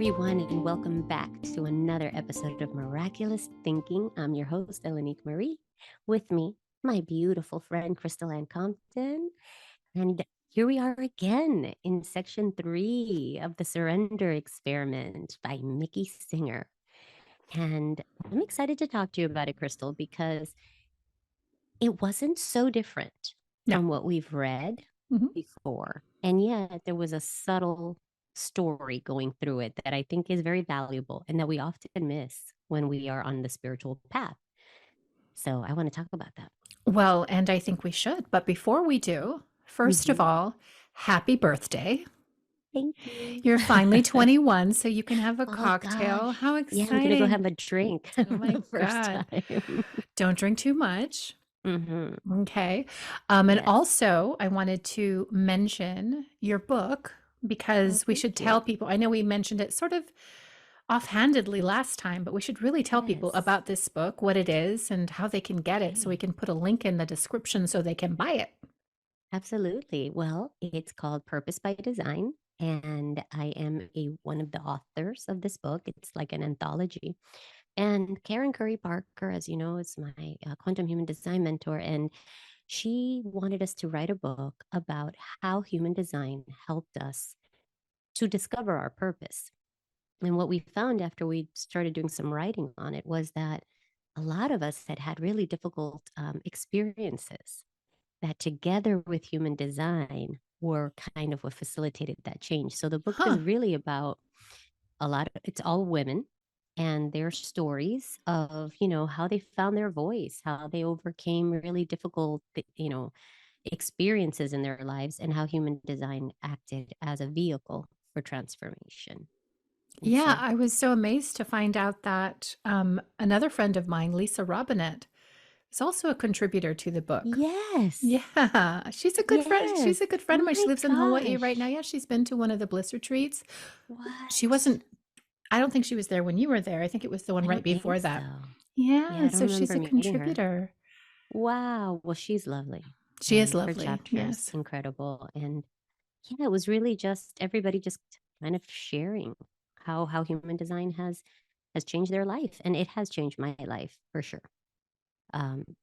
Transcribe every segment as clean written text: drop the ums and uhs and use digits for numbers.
everyone, and welcome back to another episode of Miraculous Thinking. I'm your host, Elenique Marie. With me, my beautiful friend, Crystal Ann Compton. And here we are again in section 3 of the Surrender Experiment by Mickey Singer. And I'm excited to talk to you about it, Crystal, because it wasn't so different from what we've read before. And yet there was a subtle story going through it that I think is very valuable and that we often miss when we are on the spiritual path. So I want to talk about that. Well, and I think we should. But before we do, first of all, happy birthday. Thank you. You're finally 21, so you can have a cocktail. Gosh. How exciting. Yeah, I'm going to go have a drink. Oh my first God. time. Don't drink too much. Mm-hmm. Okay. And also, I wanted to mention your book because we should tell people. I know we mentioned it sort of offhandedly last time, but we should really tell people about this book, what it is, and how they can get it. So we can put a link in the description so they can buy it. Absolutely. Well, it's called Purpose by Design, and I am one of the authors of this book. It's like an anthology. And Karen Curry Parker, as you know, is my quantum human design mentor. And she wanted us to write a book about how human design helped us to discover our purpose. And what we found after we started doing some writing on it was that a lot of us had had really difficult experiences that together with human design were kind of what facilitated that change. So the book is really about it's all women and their stories of, how they found their voice, how they overcame really difficult, experiences in their lives, and how human design acted as a vehicle for transformation. Yeah, I was so amazed to find out that another friend of mine, Lisa Robinette, is also a contributor to the book. Yes. Yeah, she's a good friend. She's a good friend of mine. She lives in Hawaii right now. Yeah, she's been to one of the Bliss retreats. What? She wasn't, I don't think she was there when you were there. I think it was the one right before that. So. Yeah, so she's a contributor. Wow. Well, she's lovely. She is lovely. Her chapter is incredible. And yeah, it was really just everybody just kind of sharing how human design has changed their life. And it has changed my life for sure.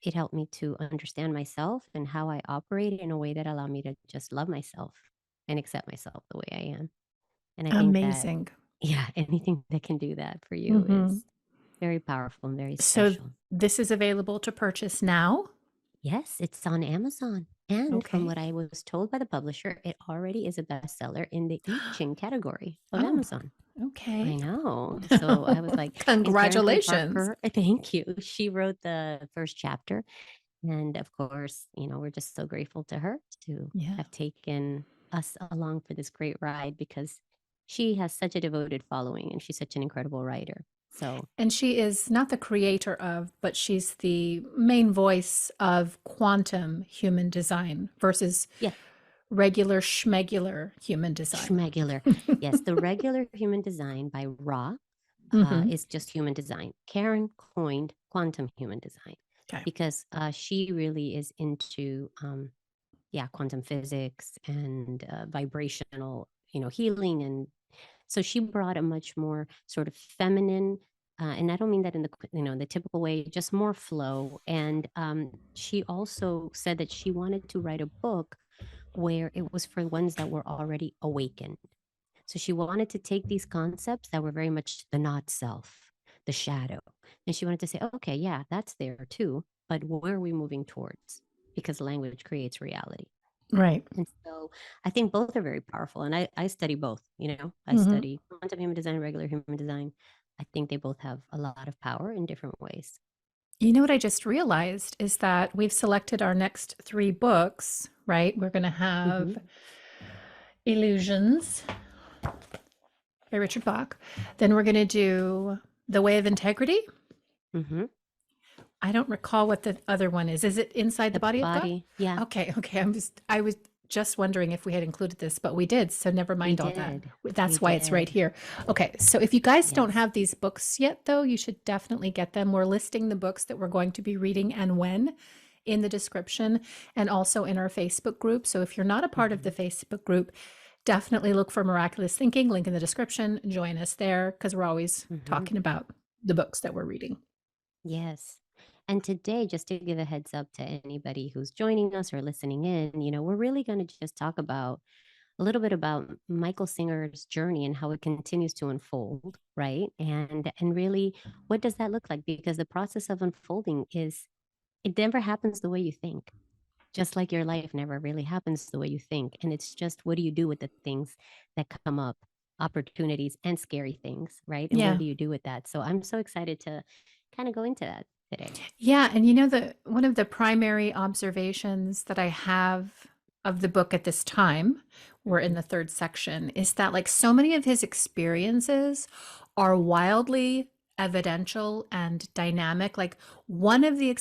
It helped me to understand myself and how I operate in a way that allowed me to just love myself and accept myself the way I am. And I think amazing. Anything that can do that for you is very powerful and very special. So this is available to purchase now? Yes, it's on Amazon. And from what I was told by the publisher, it already is a bestseller in the I Ching category of Amazon. Okay. I know. So I was like, congratulations. Parker, thank you. She wrote the first chapter. And of course, we're just so grateful to her to have taken us along for this great ride because she has such a devoted following and she's such an incredible writer. And she is not the creator of, but she's the main voice of quantum human design versus regular schmegular human design. Schmegular. Yes, the regular human design by Ra is just human design. Karen coined quantum human design because she really is into quantum physics and vibrational, healing. And so she brought a much more sort of feminine, and I don't mean that in the typical way, just more flow. And she also said that she wanted to write a book where it was for ones that were already awakened. So she wanted to take these concepts that were very much the not self, the shadow, and she wanted to say, okay, yeah, that's there too, but where are we moving towards? Because language creates reality. Right. And so I think both are very powerful. And I study both, I study quantum human design, regular human design. I think they both have a lot of power in different ways. You know what I just realized is that we've selected our next 3 books, right? We're going to have Illusions by Richard Bach. Then we're going to do The Way of Integrity. I don't recall what the other one is. Is it Inside the Body of God? Yeah. Okay. I was just wondering if we had included this, but we did. So never mind all that. That's why it's right here. Okay. So if you guys don't have these books yet, though, you should definitely get them. We're listing the books that we're going to be reading and when in the description and also in our Facebook group. So if you're not a part of the Facebook group, definitely look for Miraculous Thinking, link in the description. Join us there because we're always Mhm. talking about the books that we're reading. Yes. And today, just to give a heads up to anybody who's joining us or listening in, we're really going to just talk about a little bit about Michael Singer's journey and how it continues to unfold, right? And really, what does that look like? Because the process of unfolding is it never happens the way you think. Just like your life never really happens the way you think. And it's just what do you do with the things that come up, opportunities and scary things, right? And what Yeah. do you do with that? So I'm so excited to kind of go into that today. Yeah, and the one of the primary observations that I have of the book at this time, we're in Mhm. the third section, is that like so many of his experiences are wildly evidential and dynamic. Like just one of the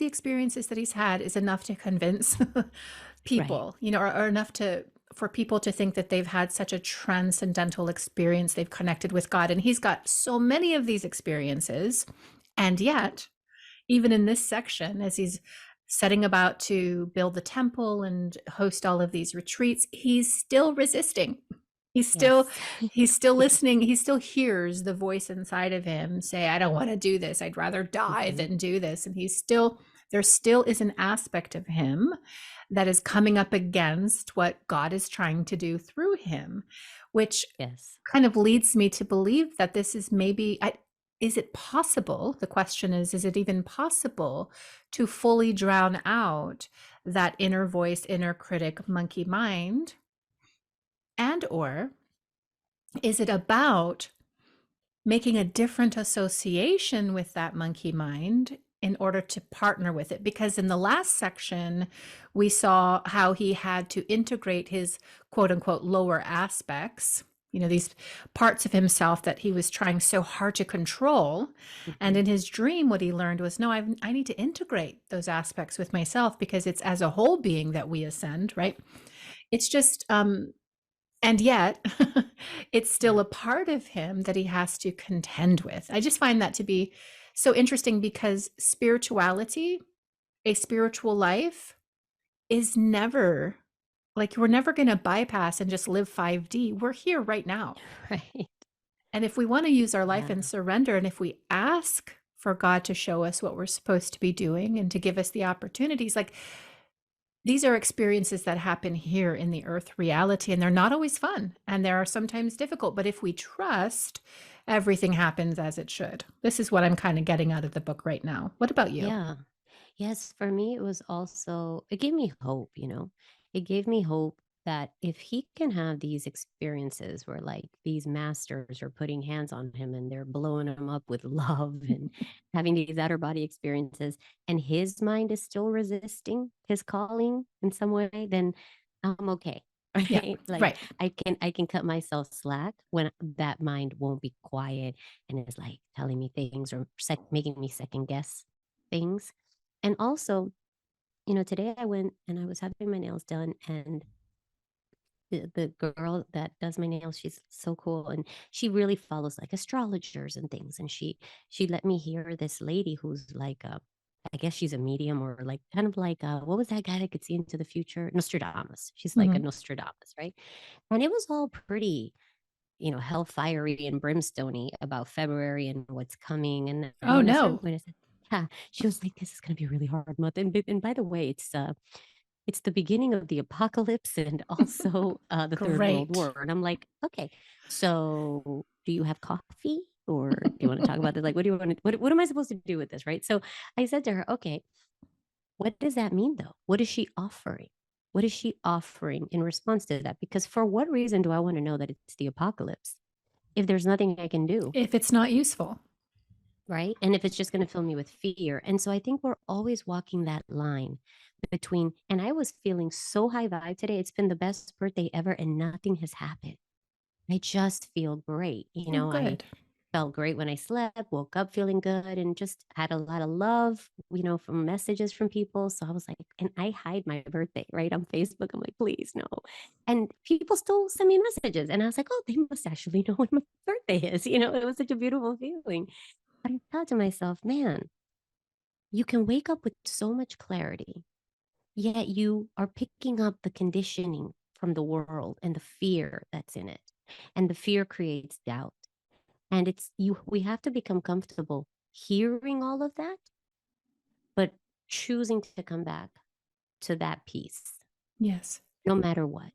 experiences that he's had is enough to convince Right. people, or enough for people to think that they've had such a transcendental experience, they've connected with God. And he's got so many of these experiences. And yet, even in this section, as he's setting about to build the temple and host all of these retreats, he's still resisting. He's still Yes. he's still listening. He still hears the voice inside of him say, I don't want to do this. I'd rather die Mhm. than do this. And there still is an aspect of him that is coming up against what God is trying to do through him, which Yes. kind of leads me to believe that this is is it possible? The question is it even possible to fully drown out that inner voice, inner critic, monkey mind? And or is it about making a different association with that monkey mind in order to partner with it? Because in the last section, we saw how he had to integrate his quote unquote lower aspects, these parts of himself that he was trying so hard to control. And Mhm. in his dream, what he learned was, no, I need to integrate those aspects with myself because it's as a whole being that we ascend, right? It's just, and yet, it's still Yeah. a part of him that he has to contend with. I just find that to be so interesting because spirituality, a spiritual life, is never like we're never going to bypass and just live 5D. We're here right now. Right. And if we want to use our life Yeah. in surrender, and if we ask for God to show us what we're supposed to be doing and to give us the opportunities, like these are experiences that happen here in the earth reality, and they're not always fun and they're sometimes difficult. But if we trust, everything happens as it should. This is what I'm kind of getting out of the book right now. What about you? Yeah. Yes, for me, it was also, it gave me hope. It gave me hope that if he can have these experiences where like these masters are putting hands on him and they're blowing him up with love and having these outer body experiences, and his mind is still resisting his calling in some way, then I'm okay. Yeah, Right. Like right. I can cut myself slack when that mind won't be quiet and is like telling me things or making me second guess things. And also, today I went and I was having my nails done, and the girl that does my nails, she's so cool, and she really follows like astrologers and things. And she let me hear this lady who's like I guess she's a medium or like kind of like what was that guy that could see into the future? Nostradamus. She's like a Hmm. Nostradamus, right? And it was all pretty hellfiery and brimstony about February and what's coming. And Oh, when I started, no. when I said, yeah, she was like, this is going to be a really hard month. And by the way, it's the beginning of the apocalypse and also the Third World Great. War. And I'm like, okay, so do you have coffee? Or do you want to talk about this? Like, what do you want to, what am I supposed to do with this? Right. So I said to her, okay, what does that mean though? What is she offering? What is she offering in response to that? Because for what reason do I want to know that it's the apocalypse if there's nothing I can do? If it's not useful. Right. And if it's just going to fill me with fear. And so I think we're always walking that line between, and I was feeling so high vibe today. It's been the best birthday ever and nothing has happened. I just feel great. Oh, I good. felt great when I slept, woke up feeling good, and just had a lot of love, from messages from people. So I was like, and I hide my birthday right on Facebook. I'm like, please, no. And people still send me messages. And I was like, oh, they must actually know when my birthday is. It was such a beautiful feeling. But I thought to myself, man, you can wake up with so much clarity, yet you are picking up the conditioning from the world and the fear that's in it. And the fear creates doubt. And we have to become comfortable hearing all of that, but choosing to come back to that peace Yes. no matter what.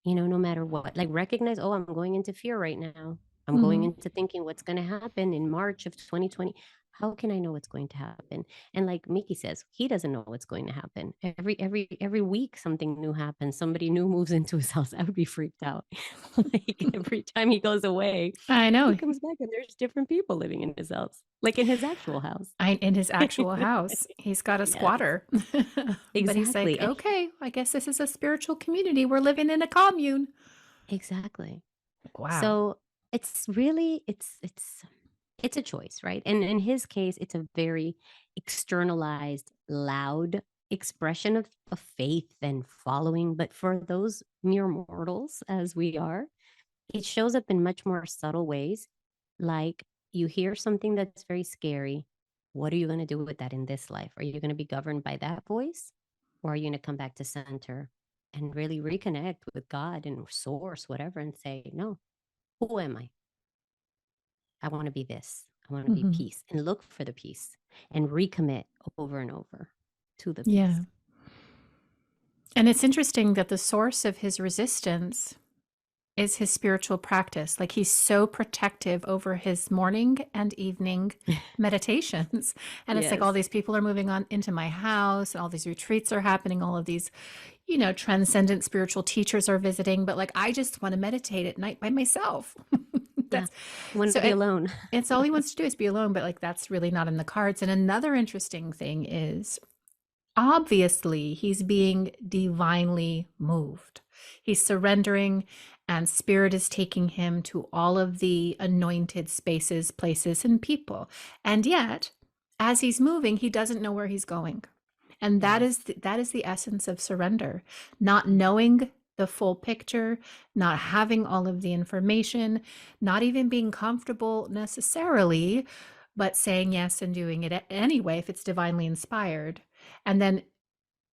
No matter what. Like recognize, oh, I'm going into fear right now. I'm going Mm-hmm. into thinking what's going to happen in March of 2020. How can I know what's going to happen? And like Mickey says, he doesn't know what's going to happen. Every week something new happens. Somebody new moves into his house. I would be freaked out. Like every time he goes away, I know. he comes back and there's different people living in his house, like in his actual house. In his actual house. He's got a Yes, squatter. But he's like, exactly. okay, I guess this is a spiritual community. We're living in a commune. Exactly. Wow. So it's really it's a choice, right? And in his case, it's a very externalized, loud expression of faith and following. But for those mere mortals as we are, it shows up in much more subtle ways. Like you hear something that's very scary. What are you going to do with that in this life? Are you going to be governed by that voice? Or are you going to come back to center and really reconnect with God and source, whatever, and say, no, who am I? I want to be this. I want to be Mm-hmm. peace and look for the peace and recommit over and over to the Yeah. peace. And it's interesting that the source of his resistance is his spiritual practice. Like he's so protective over his morning and evening meditations. And it's like all Yes. these people are moving on into my house, and all these retreats are happening, all of these, transcendent spiritual teachers are visiting, but like I just want to meditate at night by myself. Yeah. That's I want so to be alone. it's all he wants to do is be alone, but like that's really not in the cards. And another interesting thing is obviously he's being divinely moved. He's surrendering, and spirit is taking him to all of the anointed spaces, places, and people. And yet, as he's moving, he doesn't know where he's going. And that Yes. is that is the essence of surrender. Not knowing the full picture, not having all of the information, not even being comfortable necessarily, but saying yes and doing it anyway if it's divinely inspired. And then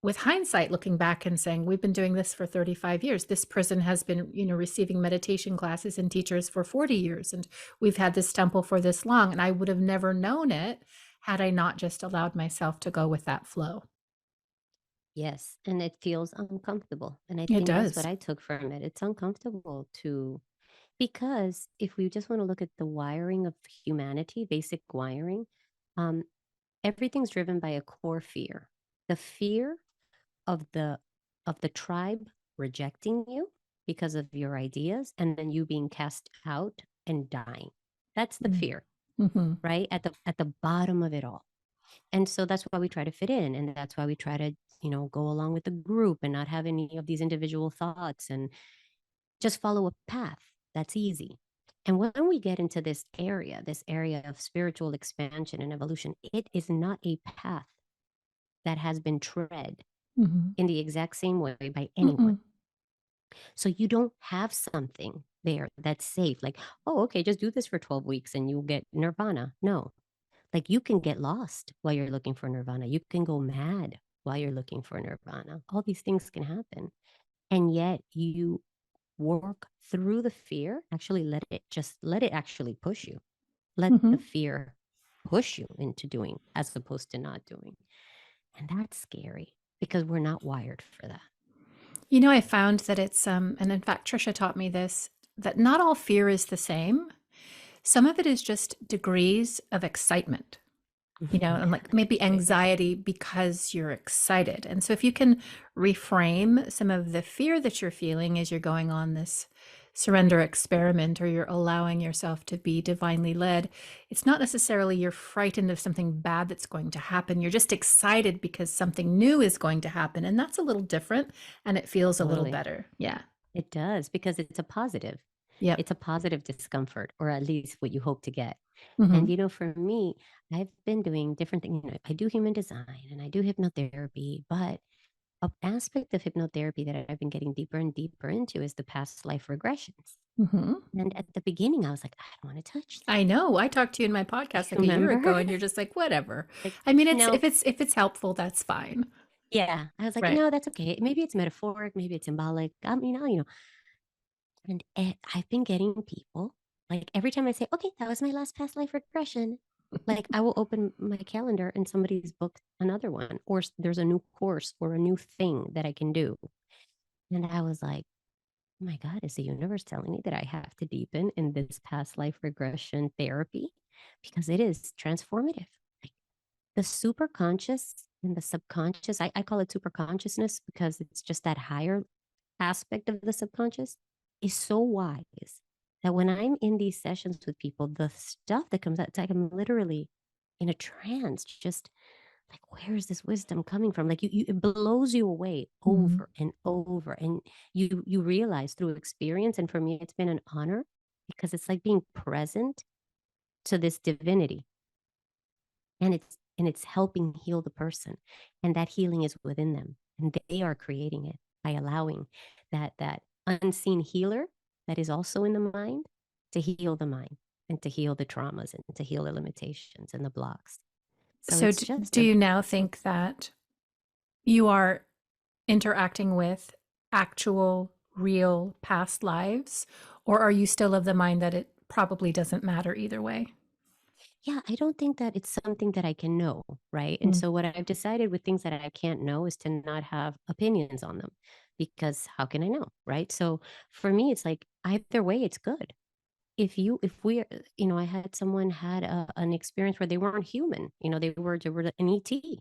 with hindsight, looking back and saying, we've been doing this for 35 years. This person has been, receiving meditation classes and teachers for 40 years. And we've had this temple for this long. And I would have never known it had I not just allowed myself to go with that flow. Yes. And it feels uncomfortable. And I It think that's what does. I took from it. It's uncomfortable because if we just want to look at the wiring of humanity, basic wiring, um, everything's driven by a core fear. The fear of the tribe rejecting you because of your ideas and then you being cast out and dying. That's the fear, Mm-hmm. right? At the bottom of it all. And so that's why we try to fit in, and that's why we try to go along with the group and not have any of these individual thoughts and just follow a path that's easy. And when we get into this area of spiritual expansion and evolution, it is not a path that has been tread Mm-hmm. in the exact same way by anyone. Mm-mm. So you don't have something there that's safe. Like, oh, okay, just do this for 12 weeks and you'll get nirvana. No, like you can get lost while you're looking for nirvana. You can go mad while you're looking for nirvana. All these things can happen. And yet you work through the fear, actually let it actually push you. Let Mm-hmm. the fear push you into doing as opposed to not doing. And that's scary because we're not wired for that. I found that it's, and in fact, Trisha taught me this, that not all fear is the same. Some of it is just degrees of excitement. And like maybe anxiety because you're excited. And so if you can reframe some of the fear that you're feeling as you're going on this surrender experiment, or you're allowing yourself to be divinely led, it's not necessarily you're frightened of something bad that's going to happen. You're just excited because something new is going to happen. And that's a little different, and it feels a little Totally. better. Yeah. It does because it's a positive. Yep. It's a positive discomfort, or at least what you hope to get. Mm-hmm. And for me, I've been doing different things. I do human design and I do hypnotherapy, but an aspect of hypnotherapy that I've been getting deeper and deeper into is the past life regressions. Mm-hmm. And at the beginning, I was like, I don't want to touch that. I know. I talked to you in my podcast like a year Remember? ago, and you're just like, whatever. Like, I mean, it's no, if it's helpful, that's fine. Yeah. I was like, Right. no, that's okay. Maybe it's metaphoric, maybe it's symbolic. And I've been getting people like every time I say, okay, that was my last past life regression. Like I will open my calendar and somebody's booked another one, or there's a new course or a new thing that I can do. And I was like, oh my God, is the universe telling me that I have to deepen in this past life regression therapy? Because it is transformative. Like the super conscious and the subconscious, I call it super consciousness because it's just that higher aspect of the subconscious is so wise that when I'm in these sessions with people, the stuff that comes out, it's like I'm literally in a trance, just like, where is this wisdom coming from? Like it blows you away Mhm. over and over. And you realize through experience. And for me, it's been an honor because it's like being present to this divinity and it's helping heal the person, and that healing is within them and they are creating it by allowing that unseen healer that is also in the mind to heal the mind and to heal the traumas and to heal the limitations and the blocks. So So it's just do a you now beautiful. think that you are interacting with actual, real past lives, or are you still of the mind that it probably doesn't matter either way? Yeah, I don't think that it's something that I can know, right? And Mm. so what I've decided with things that I can't know is to not have opinions on them because how can I know, right? So for me, it's like either way, it's good. If I had someone had an experience where they weren't human, they were an ET,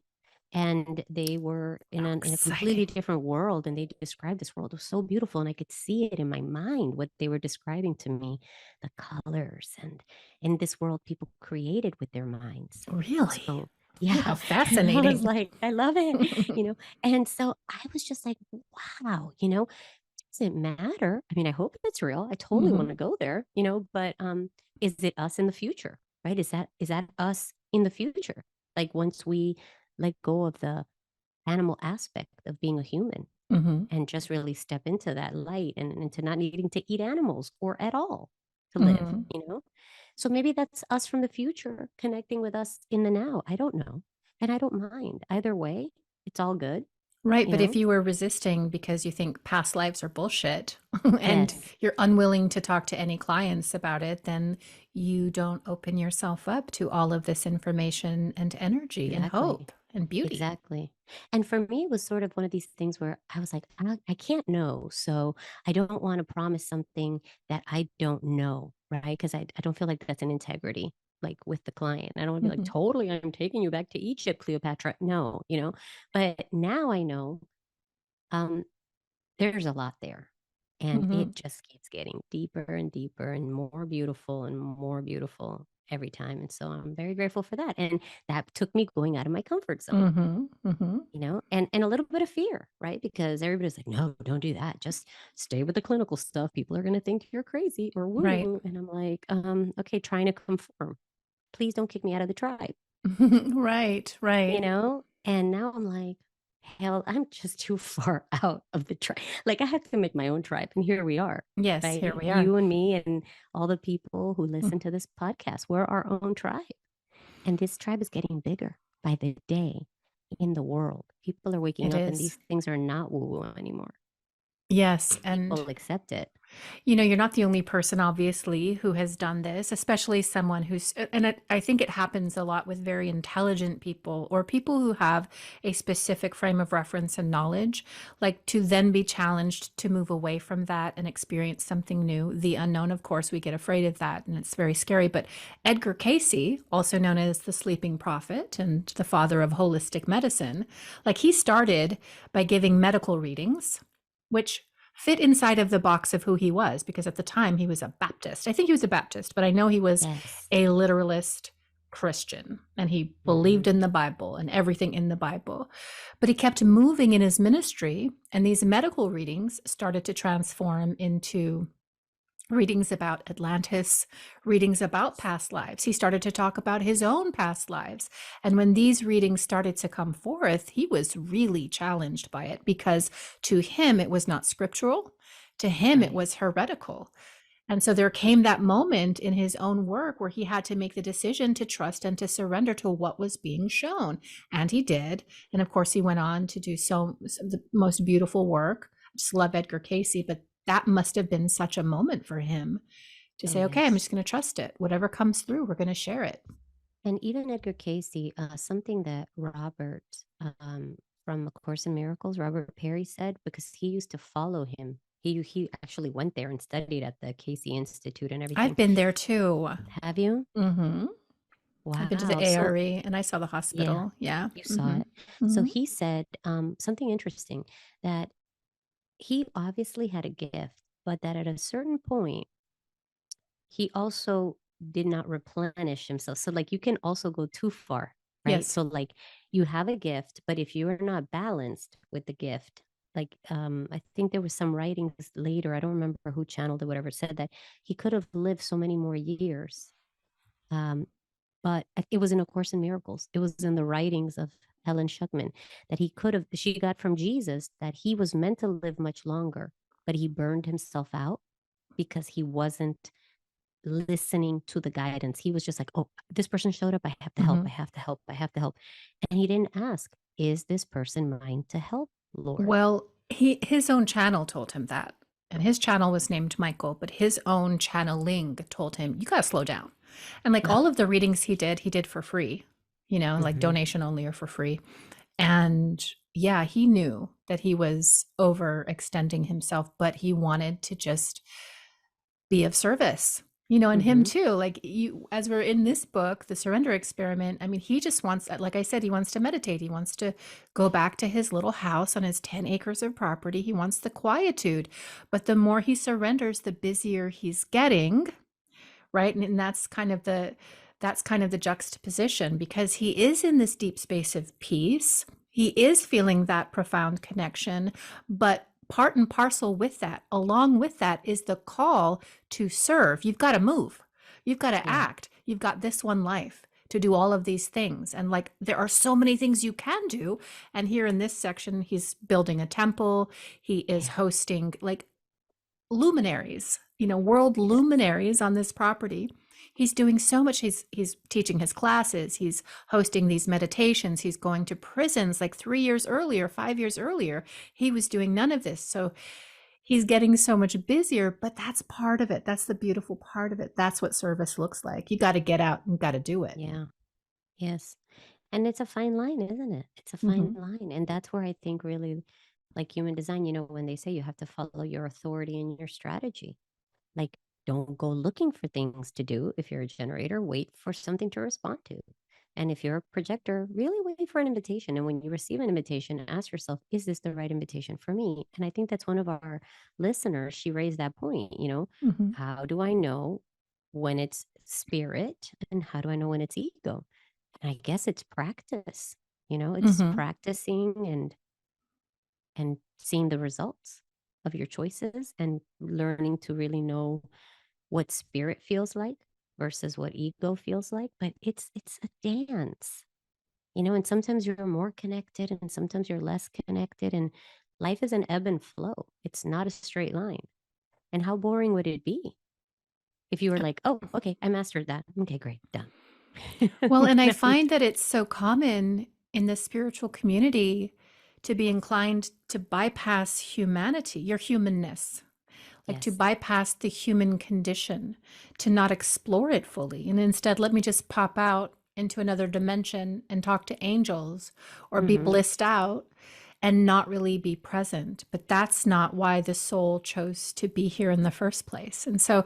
and they were in How a exciting. completely different world, and they described this world. It was so beautiful, and I could see it in my mind what they were describing to me, the colors and in this world people created with their minds. Really? So Oh, how yeah, and I was fascinating. like, I love it. And so I was just like, wow, doesn't matter. I mean, I hope it's real. I totally want Mhm. to go there, but is it us in the future? Right? Is that us in the future? Like once we let go of the animal aspect of being a human Mhm. and just really step into that light and into not needing to eat animals or at all to live, Mhm. you know? So maybe that's us from the future connecting with us in the now. I don't know. And I don't mind. Either way, it's all good, Right, you but if know? you were resisting because you think past lives are bullshit and Yes, you're unwilling to talk to any clients about it, then you don't open yourself up to all of this information and energy and exactly. hope and beauty. Exactly. And for me, it was sort of one of these things where I was like, I can't know. So I don't want to promise something that I don't know. Right. Because I don't feel like that's an integrity, like with the client. I don't want to be like, Mhm. totally, I'm taking you back to Egypt, Cleopatra. No, but now I know um, there's a lot there. And Mhm. it just keeps getting deeper and deeper and more beautiful every time. And so I'm very grateful for that. And that took me going out of my comfort zone, Mhm. Mhm. and a little bit of fear, right? Because everybody's like, no, don't do that. Just stay with the clinical stuff. People are going to think you're crazy or woo Right. woo. And I'm like, okay, trying to conform. Please don't kick me out of the tribe, Right, right. And now I'm like, hell, I'm just too far out of the tribe. Like I have to make my own tribe. And here we are, Yes, here right? we are. You and me and all the people who listen to this podcast, we're our own tribe. And this tribe is getting bigger by the day in the world. People are waking It up and is. these things are not woo woo anymore. Yes, and People accept it. you're not the only person, obviously, who has done this, especially someone who's, and I think it happens a lot with very intelligent people or people who have a specific frame of reference and knowledge, like to then be challenged to move away from that and experience something new. The unknown, of course, we get afraid of that and it's very scary. But Edgar Casey, also known as the sleeping prophet and the father of holistic medicine, like he started by giving medical readings, which fit inside of the box of who he was, because at the time he was a Baptist. I think he was a Baptist, but I know he was Yes. a literalist Christian and he believed Mhm. in the Bible and everything in the Bible. But he kept moving in his ministry, and these medical readings started to transform into readings about Atlantis, readings about past lives. He started to talk about his own past lives. And when these readings started to come forth, he was really challenged by it because to him, it was not scriptural. To him, it Right. was heretical. And so there came that moment in his own work where he had to make the decision to trust and to surrender to what was being shown. And he did. And of course, he went on to do some of the most beautiful work. I just love Edgar Casey, but that must have been such a moment for him to Oh, say, okay, I'm yes. just going to trust it. Whatever comes through, we're going to share it. And even Edgar Casey, something that Robert from A Course in Miracles, Robert Perry said, because he used to follow him. He actually went there and studied at the Casey Institute and I've everything. been there too. Have you? Mm-hmm. I've been to the Wow. So ARE and I saw the yeah, hospital. Yeah. you saw Mm-hmm. it. So Mm-hmm. he said something interesting, that he obviously had a gift, but that at a certain point, he also did not replenish himself. So, like, you can also go too far, right? Yes. So, like, you have a gift, but if you are not balanced with the gift, like, I think there was some writings later, I don't remember who channeled it, whatever, said that he could have lived so many more years. Um, but it was in A Course in Miracles. It was in the writings of Helen Schuckman that she got from Jesus that he was meant to live much longer, but he burned himself out because he wasn't listening to the guidance. He was just like, oh, this person showed up. I have to help. Mm-hmm. I have to help. I have to help. And he didn't ask, is this person mine to help, Lord? Well, his own channel told him that. And his channel was named Michael, but his own channeling told him, you got to slow down. And like all Oh, of the readings he did for free, like mm-hmm. donation only or for free. And yeah, he knew that he was overextending himself, but he wanted to just be of service. And him Mm-hmm. too, like you, as we're in this book, The Surrender Experiment, I mean, he just wants, like I said, he wants to meditate. He wants to go back to his little house on his 10 acres of property. He wants the quietude. But the more he surrenders, the busier he's getting, right? And that's kind of the juxtaposition, because he is in this deep space of peace. He is feeling that profound connection, but part and parcel with that, along with that, is the call to serve. You've got to move. You've got to Yeah. act. You've got this one life to do all of these things. And like, there are so many things you can do. And here in this section, he's building a temple. He is Yeah. hosting like luminaries, world Yes. luminaries on this property. He's doing so much. He's teaching his classes. He's hosting these meditations. He's going to prisons. Like 3 years earlier, 5 years earlier, he was doing none of this. So he's getting so much busier, but that's part of it. That's the beautiful part of it. That's what service looks like. You got to get out and got to do it. Yeah. Yes. And it's a fine line, isn't it? It's a fine Mm-hmm. line. And that's where I think really, like human design, when they say you have to follow your authority and your strategy, like, don't go looking for things to do. If you're a generator, wait for something to respond to. And if you're a projector, really wait for an invitation. And when you receive an invitation, ask yourself, is this the right invitation for me? And I think that's one of our listeners. She raised that point. Mm-hmm. How do I know when it's spirit and how do I know when it's ego? And I guess it's practice. It's Mm-hmm. practicing and seeing the results of your choices and learning to really know what spirit feels like versus what ego feels like. But it's a dance. And sometimes you're more connected and sometimes you're less connected, and life is an ebb and flow. It's not a straight line. And how boring would it be if you were like, oh, okay, I mastered that, okay, great, done. Well, and I find that it's so common in the spiritual community to be inclined to bypass humanity, your humanness, like to Yes. bypass the human condition, to not explore it fully. And instead, let me just pop out into another dimension and talk to angels or be Mm-hmm. blissed out and not really be present. But that's not why the soul chose to be here in the first place. And so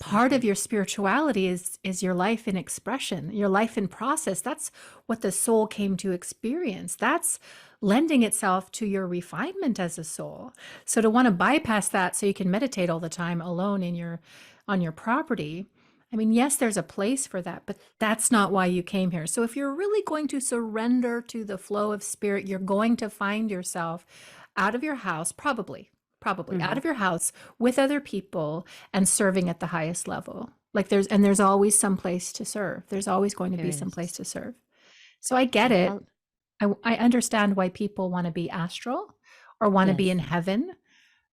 part of Exactly. your spirituality is your life in expression, your life in process. That's what the soul came to experience. That's lending itself to your refinement as a soul. So to want to bypass that so you can meditate all the time alone on your property, I mean, yes, there's a place for that, but that's not why you came here. So if you're really going to surrender to the flow of spirit, you're going to find yourself out of your house, probably out Mm-hmm. of your house with other people and serving at the highest level. Like there's always some place to serve. There's always going to There be some is. place to serve. So I get I it. follow. I understand why people want to be astral or want to be in Yes. heaven,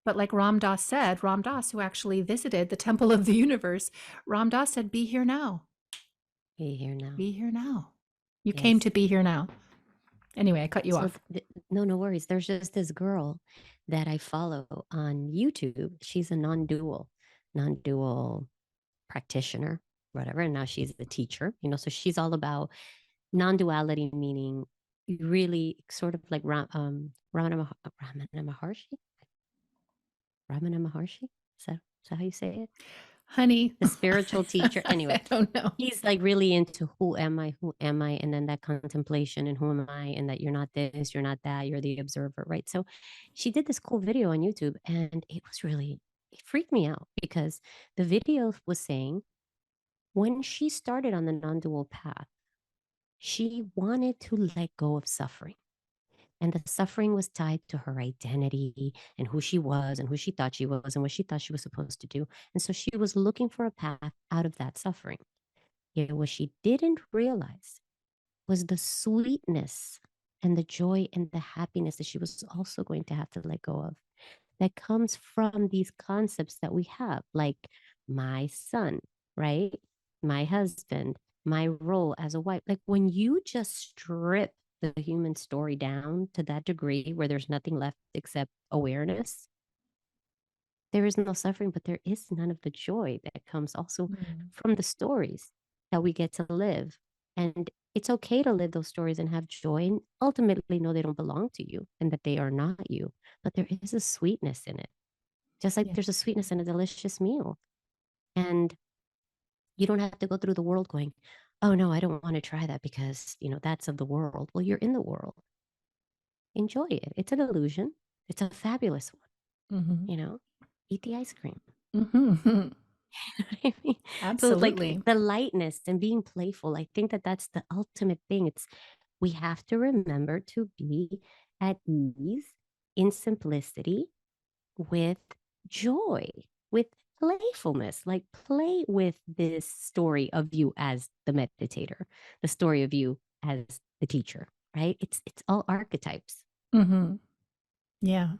But like Ram Dass said, Ram Dass, who actually visited the Temple of the Universe, Ram Dass said, be here now. Be here now. Be here now. You Yes. came to be here now. Anyway, I cut you off. No worries. There's just this girl that I follow on YouTube. She's a non-dual practitioner, whatever. And now she's a teacher, so she's all about non-duality, meaning really sort of like Ramana Maharshi. Ramana Maharshi? Is that how you say it? Honey. The spiritual teacher. Anyway, I don't know. He's like really into who am I? And then that contemplation and who am I? And that you're not this, you're not that, you're the observer, right? So she did this cool video on YouTube and it freaked me out because the video was saying when she started on the non-dual path, she wanted to let go of suffering. And the suffering was tied to her identity and who she was and who she thought she was and what she thought she was supposed to do. And so she was looking for a path out of that suffering. Yet what she didn't realize was the sweetness and the joy and the happiness that she was also going to have to let go of that comes from these concepts that we have, like my son, right? My husband, my role as a wife. Like when you just strip the human story down to that degree where there's nothing left except awareness, there is no suffering, but there is none of the joy that comes also from the stories that we get to live. And it's okay to live those stories and have joy and ultimately know they don't belong to you and that they are not you. But there is a sweetness in it, just like there's a sweetness in a delicious meal. And you don't have to go through the world going, oh, no, I don't want to try that because, that's of the world. Well, you're in the world. Enjoy it. It's an illusion. It's a fabulous one. Eat the ice cream. Mm-hmm. I mean, Absolutely. So like the lightness and being playful, I think that that's the ultimate thing. We have to remember to be at ease in simplicity with joy, with playfulness, like play with this story of you as the meditator, the story of you as the teacher, right? It's all archetypes. Mm-hmm. Yeah.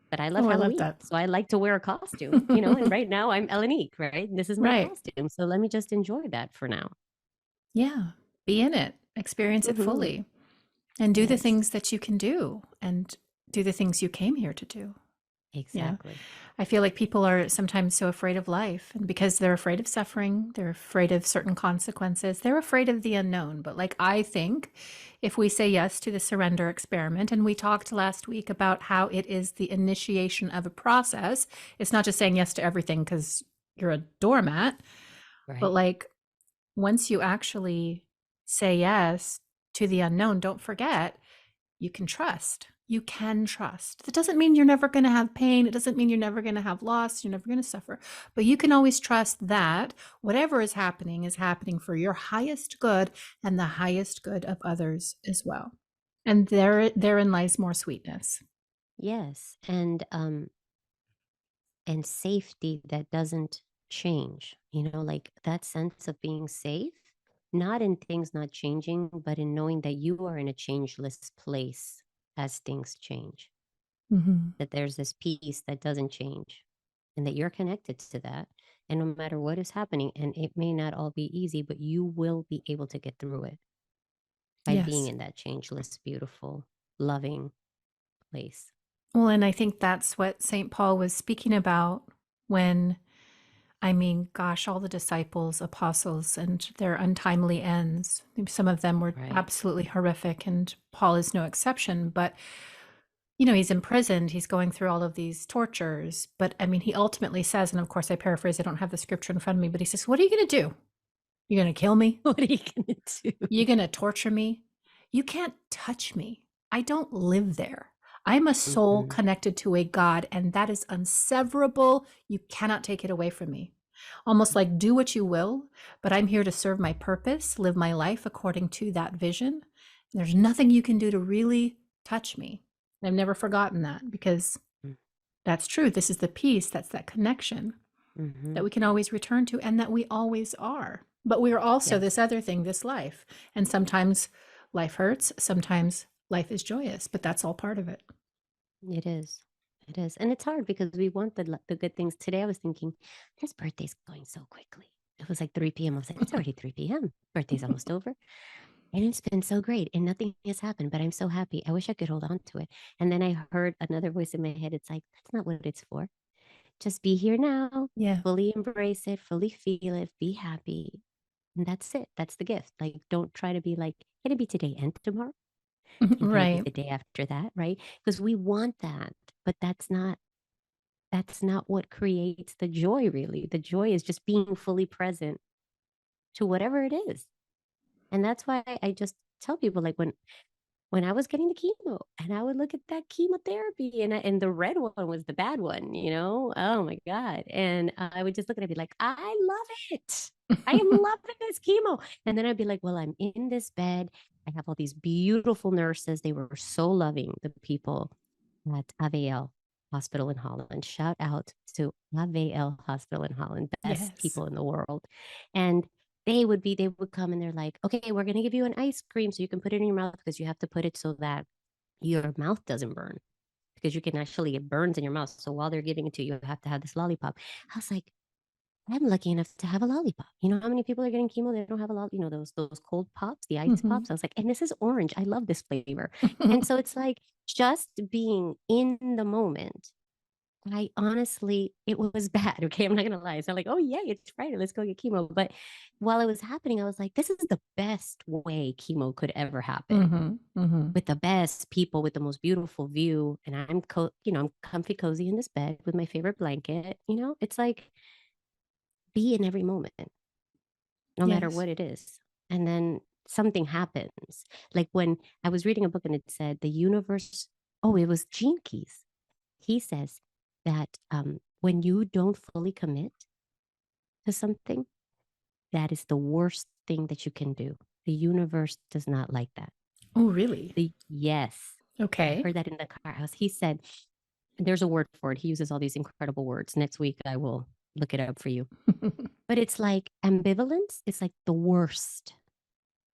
But I love Halloween, so I like to wear a costume, and right now I'm Elenique, right? This is my costume, so let me just enjoy that for now. Yeah, be in it, experience it fully, and do the things that you can do, and do the things you came here to do. Exactly. Yeah. I feel like people are sometimes so afraid of life, and because they're afraid of suffering, they're afraid of certain consequences, they're afraid of the unknown. But like, I think if we say yes to the surrender experiment, and we talked last week about how it is the initiation of a process, it's not just saying yes to everything because you're a doormat, but like once you actually say yes to the unknown, don't forget, you can trust. You can trust. That doesn't mean you're never going to have pain. It doesn't mean you're never going to have loss. You're never going to suffer. But you can always trust that whatever is happening for your highest good and the highest good of others as well. And therein lies more sweetness. Yes. And safety that doesn't change, like that sense of being safe, not in things not changing, but in knowing that you are in a changeless place as things change. That there's this peace that doesn't change and that you're connected to that. And no matter what is happening, and it may not all be easy, but you will be able to get through it by being in that changeless, beautiful, loving place. Well, and I think that's what St. Paul was speaking about when, gosh, all the disciples, apostles, and their untimely ends. Some of them were absolutely horrific, and Paul is no exception. But, he's imprisoned. He's going through all of these tortures. But, he ultimately says, and of course I paraphrase, I don't have the scripture in front of me, but he says, what are you going to do? You're going to kill me? What are you going to do? You're going to torture me? You can't touch me. I don't live there. I'm a soul connected to a God, and that is unseverable. You cannot take it away from me. Almost like do what you will, but I'm here to serve my purpose, live my life according to that vision. There's nothing you can do to really touch me. And I've never forgotten that, because that's true. This is the peace, that's that connection that we can always return to, and that we always are. But we are also this other thing, this life. And sometimes life hurts, sometimes life is joyous, but that's all part of it. It is. It is. And it's hard because we want the good things. Today I was thinking, this birthday's going so quickly. It was like 3 p.m. I was like, it's already 3 p.m. Birthday's almost over. And it's been so great and nothing has happened, but I'm so happy. I wish I could hold on to it. And then I heard another voice in my head. It's like, that's not what it's for. Just be here now, Yeah. fully embrace it, fully feel it, be happy. And that's it. That's the gift. Like, don't try to be like, can it be today and tomorrow? And can it be Right. the day after that? Right. Because we want that, but that's not what creates the joy, really. The joy is just being fully present to whatever it is. And that's why I just tell people, like, when I was getting the chemo and I would look at that chemotherapy and the red one was the bad one, oh my God. And I would just look at it and be like, I love it. I am loving this chemo. And then I'd be like, well, I'm in this bed. I have all these beautiful nurses. They were so loving, the people at AVL Hospital in Holland. Shout out to AVL Hospital in Holland, best Yes. people in the world. And they would come and they're like, okay, we're going to give you an ice cream so you can put it in your mouth, because you have to put it so that your mouth doesn't burn, because you can actually, it burns in your mouth. So while they're giving it to you, you have to have this lollipop. I was like, I'm lucky enough to have a lollipop. You know how many people are getting chemo? They don't have a lot, those cold pops, the ice Mhm. pops. I was like, and this is orange. I love this flavor. And so it's like just being in the moment. I honestly, it was bad. Okay. I'm not going to lie. So I'm like, oh, yay, it's Friday. Let's go get chemo. But while it was happening, I was like, this is the best way chemo could ever happen, Mhm. Mhm. with the best people, with the most beautiful view. And I'm comfy, cozy in this bed with my favorite blanket. It's like, be in every moment, no matter Yes. what it is. And then something happens. Like when I was reading a book and it said the universe, oh, it was Gene Keys. He says that when you don't fully commit to something, that is the worst thing that you can do. The universe does not like that. Oh, really? Yes. I Okay. heard that in the car house. He said, there's a word for it. He uses all these incredible words. Next week, I will look it up for you. But it's like ambivalence. It's like the worst.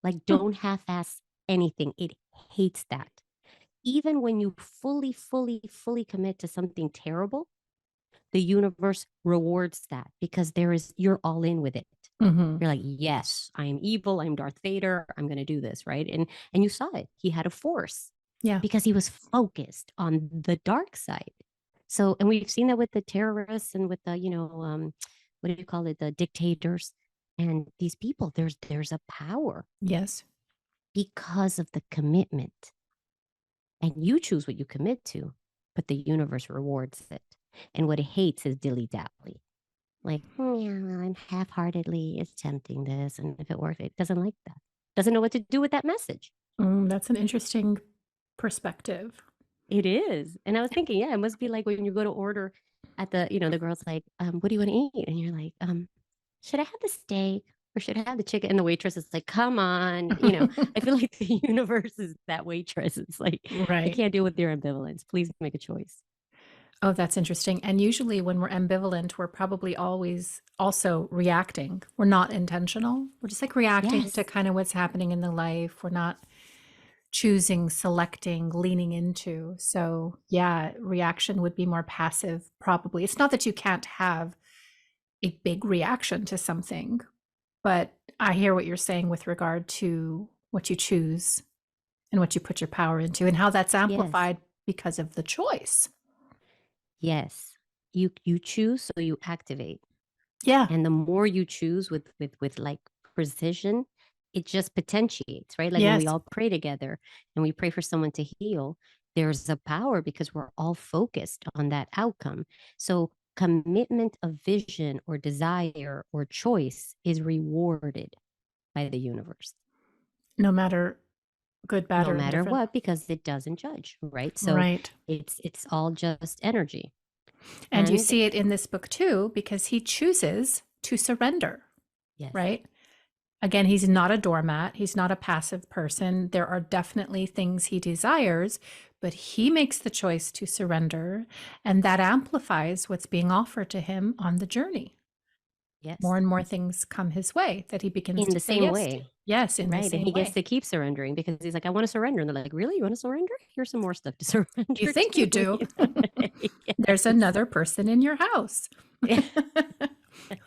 Like, don't half ass anything. It hates that. Even when you fully, fully, fully commit to something terrible, the universe rewards that, because you're all in with it. Mhm. You're like, yes, I am evil. I'm Darth Vader. I'm going to do this. Right. And you saw it. He had a force Yeah. because he was focused on the dark side. So, and we've seen that with the terrorists and with the, what do you call it? The dictators and these people. There's a power Yes. because of the commitment, and you choose what you commit to, but the universe rewards it. And what it hates is dilly dally. Like, yeah, well, I'm half-heartedly attempting this, and if it works, it doesn't like that. Doesn't know what to do with that message. That's an interesting perspective. It is. And I was thinking, yeah, it must be like when you go to order at the girl's like, what do you want to eat? And you're like, should I have the steak or should I have the chicken? And the waitress is like, come on. I feel like the universe is that waitress. It's like, I Right. can't deal with your ambivalence. Please make a choice. Oh, that's interesting. And usually when we're ambivalent, we're probably always also reacting. We're not intentional. We're just like reacting to Yes. kind of what's happening in the life. We're not choosing, selecting, leaning into. So, yeah, reaction would be more passive, probably. It's not that you can't have a big reaction to something, but I hear what you're saying with regard to what you choose and what you put your power into and how that's Yes. amplified because of the choice. Yes. You choose, so you activate. Yeah. And the more you choose with like precision, it just potentiates, right? Like when we Yes. all pray together and we pray for someone to heal, there's a power because we're all focused on that outcome. So commitment of vision or desire or choice is rewarded by the universe, No matter good, bad, no or matter indifferent. what, because it doesn't judge, right? So Right. it's all just energy. And you And see it in this book too, because he chooses to surrender, yes, right? Again, he's not a doormat. He's not a passive person. There are definitely things he desires, but he makes the choice to surrender, and that amplifies what's being offered to him on the journey. More yes. and more things come his way that he begins In to the say same yes to. way. Yes, in the Right. And same he gets way. to keep surrendering because he's like, I want to surrender. And they're like, really? You want to surrender? Here's some more stuff to surrender You think you to. do? There's Yes. another person in your house. Who's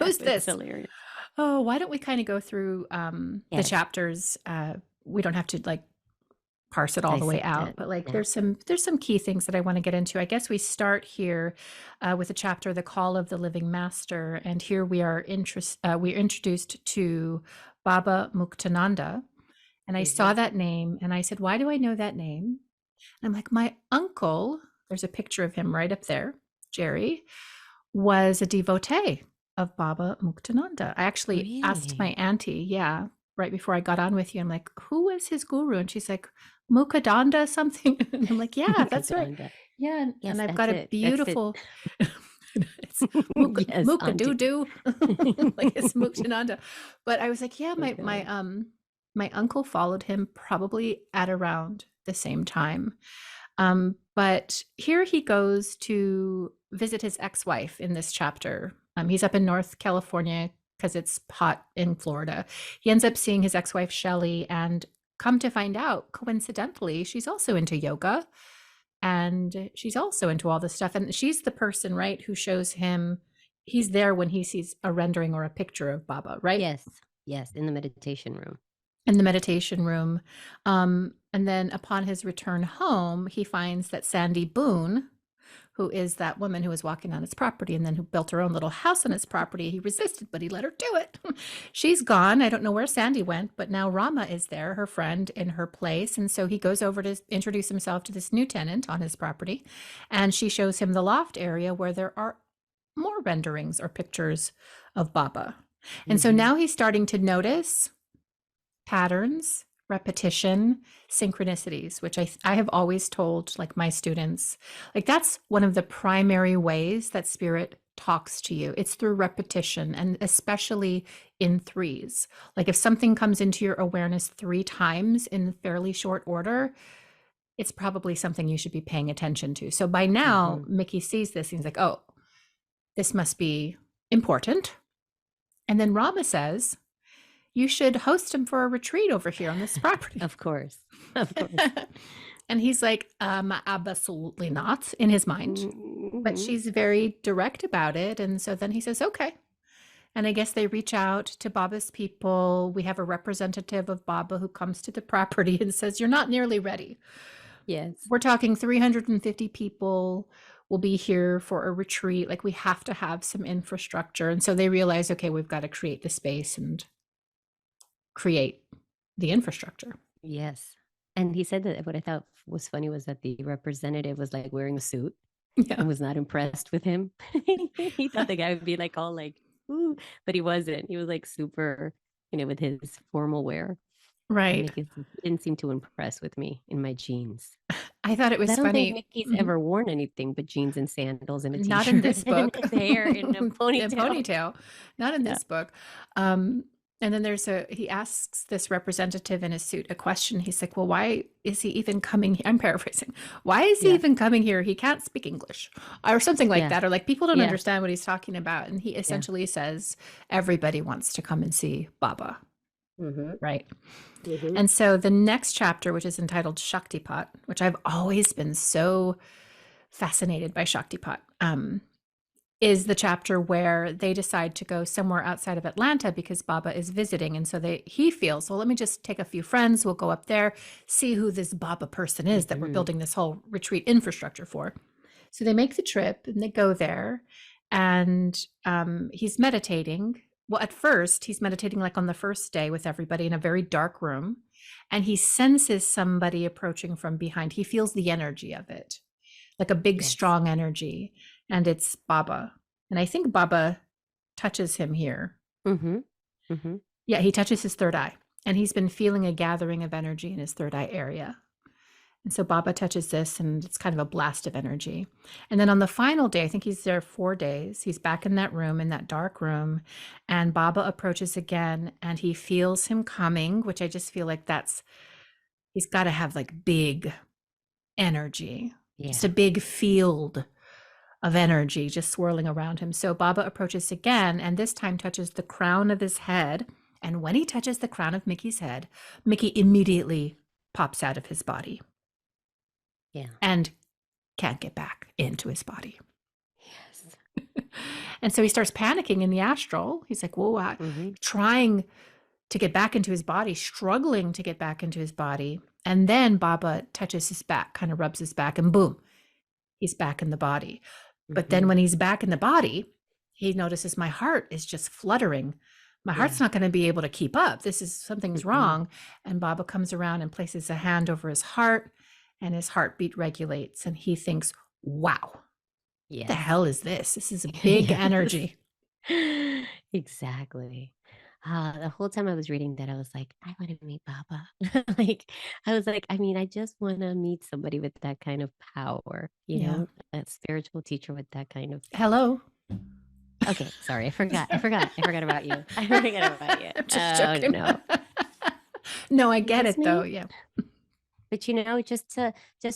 It's this? hilarious. Oh, why don't we kind of go through the Yes. chapters? We don't have to like parse it all the way Dissect out, it. but like Yeah. there's some key things that I want to get into. I guess we start here with the chapter "The Call of the Living Master," and here we're introduced to Baba Muktananda, and I saw that name, and I said, "Why do I know that name?" And I'm like, "My uncle." There's a picture of him right up there, Jerry, was a devotee of Baba Muktananda. I actually asked my Really? auntie, yeah, right before I got on with you, I'm like, who was his guru? And she's like, Mukadanda something. And I'm like, yeah, that's right. Muktananda. Yeah. And Yes, I've that's got a it. That's it. beautiful, it's Muka, Yes, Muka doo auntie. doo, like it's Muktananda. But I was like, yeah, Oh, God. my uncle followed him probably at around the same time. But here he goes to visit his ex-wife in this chapter. He's up in North California because it's hot in Florida. He ends up seeing his ex-wife Shelley, and come to find out, coincidentally, she's also into yoga, and she's also into all this stuff. And she's the person, right, who shows him. He's there when he sees a rendering or a picture of Baba, right? Yes. Yes, in the meditation room. In the meditation room. And then upon his return home, he finds that Sandy Boone, who is that woman who was walking on his property and then who built her own little house on his property, he resisted, but he let her do it. She's gone. I don't know where Sandy went, but now Rama is there, her friend, in her place. And so he goes over to introduce himself to this new tenant on his property. And she shows him the loft area where there are more renderings or pictures of Baba. And so now he's starting to notice patterns, repetition, synchronicities, which I have always told like my students, like that's one of the primary ways that spirit talks to you. It's through repetition, and especially in threes. Like if something comes into your awareness 3 times in fairly short order, it's probably something you should be paying attention to. So by now, Mickey sees this and he's like, oh, this must be important. And then Rama says, you should host him for a retreat over here on this property. Of course. Of course. And he's like, absolutely not, in his mind. But she's very direct about it. And so then he says, okay. And I guess they reach out to Baba's people. We have a representative of Baba who comes to the property and says, you're not nearly ready. Yes. We're talking 350 people will be here for a retreat. Like we have to have some infrastructure. And so they realize, okay, we've got to create the space and create the infrastructure. Yes. And he said that what I thought was funny was that the representative was like wearing a suit and was not impressed with him. He thought the guy would be like all like, ooh, but he wasn't. He was like super, with his formal wear. Right. He didn't seem too impressed with me in my jeans. I thought it was funny. I don't think Mickey's ever worn anything but jeans and sandals and a t-shirt. Not in this book. And his hair in a ponytail. Not in this book. And then he asks this representative in a suit a question. He's like, well, why is he even coming? I'm paraphrasing. Why is he even coming here? He can't speak English or something like that. Or like people don't understand what he's talking about. And he essentially says, everybody wants to come and see Baba. Right. And so the next chapter, which is entitled Shaktipat, which I've always been so fascinated by Shaktipat, is the chapter where they decide to go somewhere outside of Atlanta because Baba is visiting. And so he feels, well, let me just take a few friends. We'll go up there, see who this Baba person is that we're building this whole retreat infrastructure for. So they make the trip and they go there, and he's meditating. Well, at first he's meditating like on the first day with everybody in a very dark room, and he senses somebody approaching from behind. He feels the energy of it, like a big, strong energy. And it's Baba. And I think Baba touches him here. Yeah, he touches his third eye. And he's been feeling a gathering of energy in his third eye area. And so Baba touches this, and it's kind of a blast of energy. And then on the final day, I think he's there 4 days, he's back in that room, in that dark room. And Baba approaches again, and he feels him coming, which I just feel like he's got to have like big energy, just a big field of energy just swirling around him. So Baba approaches again, and this time touches the crown of his head And when he touches the crown of Mickey's head, Mickey immediately pops out of his body. Yeah. And can't get back into his body. Yes. And so he starts panicking in the astral. He's like, whoa, trying to get back into his body, struggling to get back into his body. And then Baba touches his back, kind of rubs his back, and boom, he's back in the body. But then when he's back in the body, he notices my heart is just fluttering. My heart's not going to be able to keep up. Something's wrong. And Baba comes around and places a hand over his heart, and his heartbeat regulates. And he thinks, wow, what the hell is this? This is a big energy. Exactly. The whole time I was reading that, I was like, I want to meet Baba. I was like, I mean, I just want to meet somebody with that kind of power, you know, a spiritual teacher with that kind of. Hello. Okay, sorry, I forgot about you. I forgot about you. I'm just joking. No. No, I get it though. Yeah. But you know, just to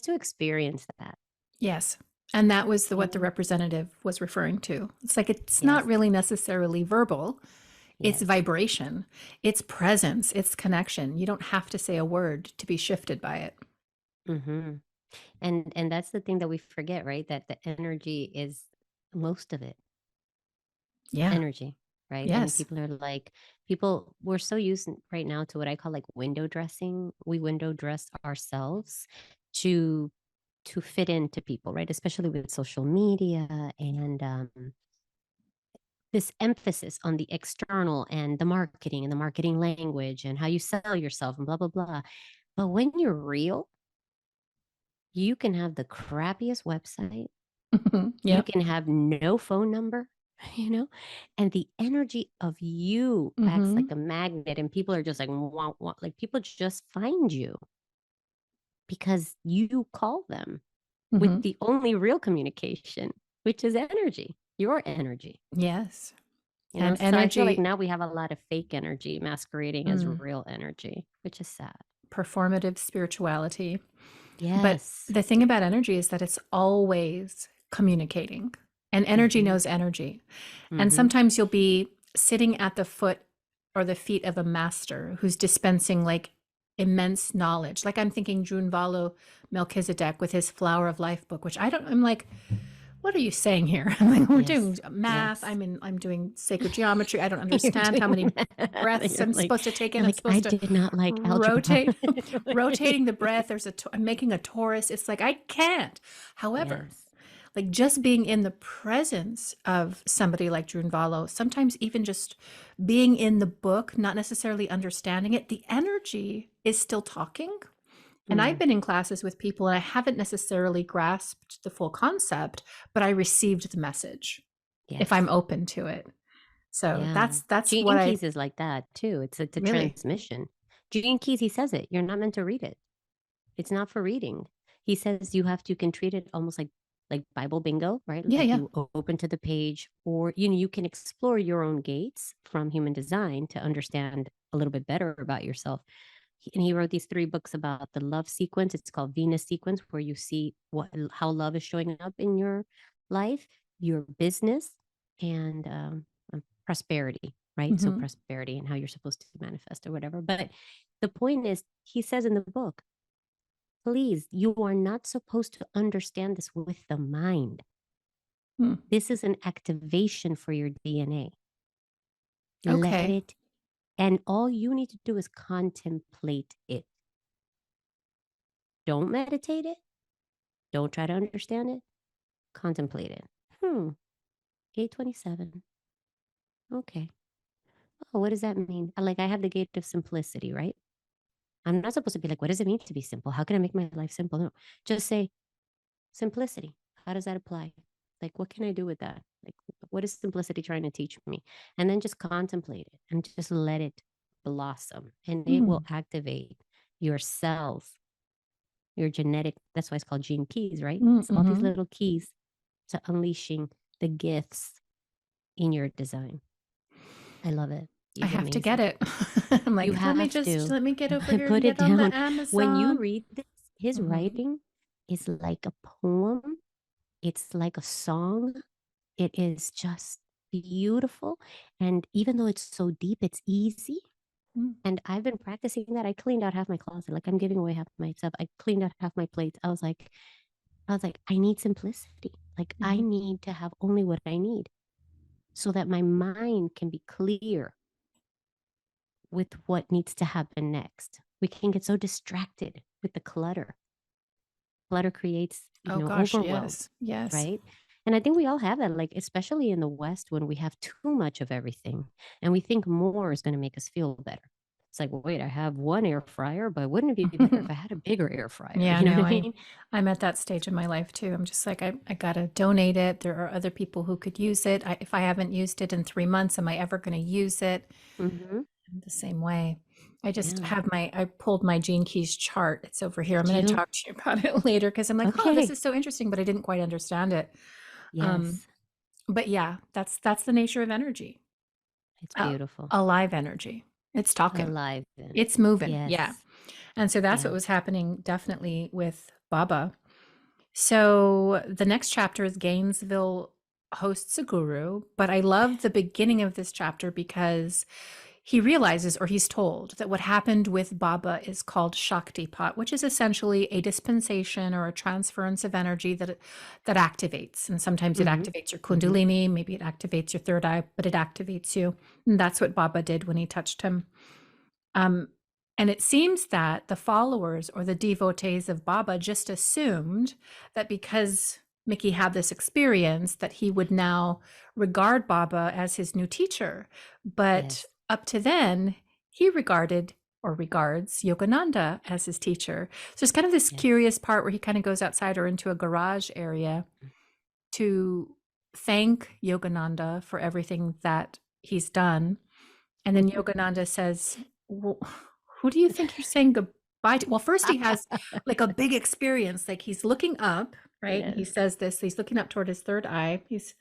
experience that. Yes. And that was what the representative was referring to. It's like, it's not really necessarily verbal. It's vibration, it's presence, it's connection. You don't have to say a word to be shifted by it. And that's the thing that we forget, right? That the energy is most of it. Yeah. Energy, right? Yes. And people are like, we're so used right now to what I call like window dressing. We window dress ourselves to fit into people, right? Especially with social media and this emphasis on the external and the marketing language and how you sell yourself and blah, blah, blah. But when you're real, you can have the crappiest website. You can have no phone number, you know, and the energy of you acts like a magnet, and people are just like, wah, wah. Like people just find you because you call them with the only real communication, which is energy, your energy. Yes. You know, and energy, so I feel like now we have a lot of fake energy masquerading as real energy, which is sad. Performative spirituality. Yes. But the thing about energy is that it's always communicating, and energy knows energy. And sometimes you'll be sitting at the foot or the feet of a master who's dispensing like immense knowledge. Like I'm thinking Junvalo Melchizedek with his Flower of Life book, which I'm like, what are you saying here? I'm like, we're doing math. I'm doing sacred geometry. I don't understand how many breaths I'm supposed to take in. I'm supposed to did not like rotating the breath. I'm making a torus. It's like, I can't. However, like just being in the presence of somebody like Junvalo, sometimes even just being in the book, not necessarily understanding it, the energy is still talking. And I've been in classes with people and I haven't necessarily grasped the full concept, but I received the message if I'm open to it. So that's Gene what Keys is like that too. It's a transmission. Gene Keys, he says it. You're not meant to read it. It's not for reading. He says you can treat it almost like Bible bingo, right? You open to the page, or you can explore your own gates from human design to understand a little bit better about yourself. And he wrote these 3 books about the love sequence. It's called Venus sequence, where you see how love is showing up in your life, your business, and prosperity, right? So prosperity and how you're supposed to manifest or whatever. But the point is, he says in the book, please, you are not supposed to understand this with the mind. This is an activation for your DNA. Let it. And all you need to do is contemplate it. Don't meditate it. Don't try to understand it. Contemplate it. 827. Okay. Oh, what does that mean? I have the gate of simplicity, right? I'm not supposed to be like, what does it mean to be simple? How can I make my life simple? No, just say simplicity. How does that apply? Like, what can I do with that? Like, what is simplicity trying to teach me? And then just contemplate it and just let it blossom, and it will activate your cells, your genetic. That's why it's called gene keys, right? It's all these little keys to unleashing the gifts in your design. I love it. I have to get it. I'm like, let me get over here Put and it get on down. the Amazon. When you read this, his writing is like a poem. It's like a song. It is just beautiful. And even though it's so deep, it's easy. Mm. And I've been practicing that. I cleaned out half my closet. Like, I'm giving away half my stuff. I cleaned out half my plates. I was like, I need simplicity. Like, I Mhm. need to have only what I need so that my mind can be clear with what needs to happen next. We can get so distracted with the clutter. Clutter creates, Oh gosh, overwhelm, yes. Yes. right? And I think we all have that, like, especially in the West, when we have too much of everything and we think more is going to make us feel better. It's like, well, wait, I have one air fryer, but wouldn't it be better if I had a bigger air fryer? Yeah, You know no, what I mean? I'm at that stage in my life too. I'm just like, I gotta donate it. There are other people who could use it. If I haven't used it in 3 months, am I ever going to use it? Mm-hmm. I'm the same way. I just Yeah. have I pulled my Gene Keys chart. It's over here. I'm Did going to you? talk to you about it later because I'm like, oh, this Okay. is so interesting, but I didn't quite understand it. Um, Yes. but yeah, that's the nature of energy, It's uh, beautiful. alive energy. It's talking, Alive then. it's moving. Yeah. Yes. And so that's Yeah. what was happening definitely with Baba. So the next chapter is Gainesville hosts a guru, but I love the beginning of this chapter because he realizes, or he's told, that what happened with Baba is called Shaktipat, which is essentially a dispensation or a transference of energy that activates. And sometimes it Mm-hmm. activates your Mm-hmm. kundalini, maybe it activates your third eye, but it activates you. And that's what Baba did when he touched him. Um, and it seems that the followers or the devotees of Baba just assumed that because Mickey had this experience, that he would now regard Baba as his new teacher. But Yes. up to then, he regarded or regards Yogananda as his teacher. So there's kind of this Yes. curious part where he kind of goes outside or into a garage area to thank Yogananda for everything that he's done. And then Yogananda says, well, who do you think you're saying goodbye to? Well, first he has like a big experience, like he's looking up, right? And he Yes. says this, he's looking up toward his third eye. He's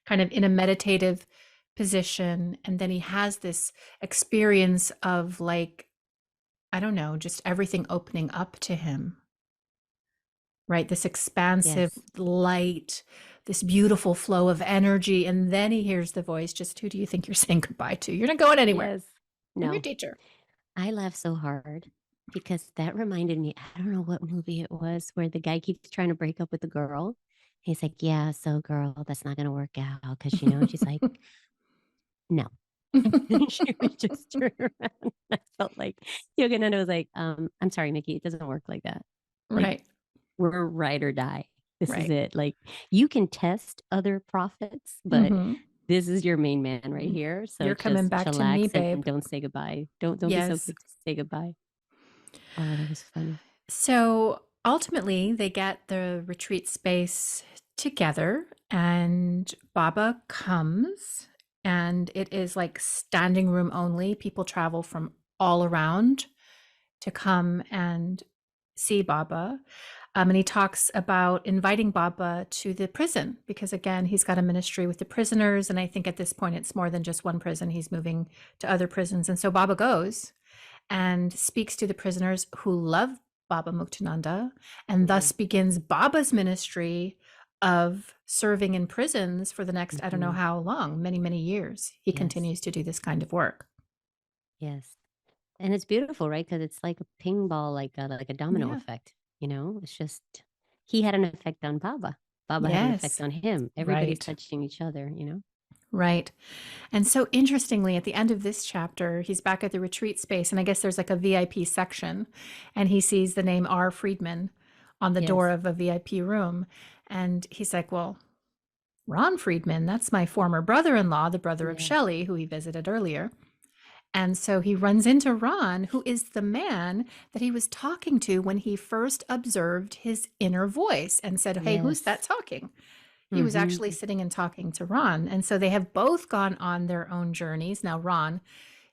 kind of in a meditative position. And then he has this experience of like, I don't know, just everything opening up to him, right? This expansive Yes. light, this beautiful flow of energy. And then he hears the voice, just who do you think you're saying goodbye to? You're not going anywhere. Yes. I'm your No. teacher. I laughed so hard because that reminded me, I don't know what movie it was, where the guy keeps trying to break up with the girl. He's like, yeah, so girl, that's not going to work out because, and she's like, no. Then she would just turn around. I felt like Yogananda was like, I'm sorry, Mickey, it doesn't work like that. Like, Right, we're ride or die. This is right. it. Like, you can test other prophets, but Mhm. this is your main man right here. So You're coming just back to me, chillax and babe. don't say goodbye. Don't be so Yes. quick to say goodbye. Oh, that was funny. So ultimately, they get the retreat space together, and Baba comes, and it is like standing room only. People travel from all around to come and see Baba. And he talks about inviting Baba to the prison because, again, he's got a ministry with the prisoners. And I think at this point, it's more than just one prison. He's moving to other prisons. And so Baba goes and speaks to the prisoners who love Baba Muktananda, and thus begins Baba's ministry of serving in prisons for the next, I don't know Mm-hmm. how long, many, many years. He Yes. continues to do this kind of work. Yes. And it's beautiful, right? Because it's like a ping ball, like a domino Yeah. effect. It's just he had an effect on Baba. Baba had an effect Yes. on him. Everybody's Right. touching each other. Right. And so interestingly, at the end of this chapter, he's back at the retreat space, and I guess there's like a VIP section, and he sees the name R. Friedman on the door Yes. of a VIP room. And he's like, well, Ron Friedman, that's my former brother-in-law, the brother of Yes. Shelley, who he visited earlier. And so he runs into Ron, who is the man that he was talking to when he first observed his inner voice and said, hey, who's that Yes. talking? He was Mm-hmm. actually sitting and talking to Ron. And so they have both gone on their own journeys. Now, Ron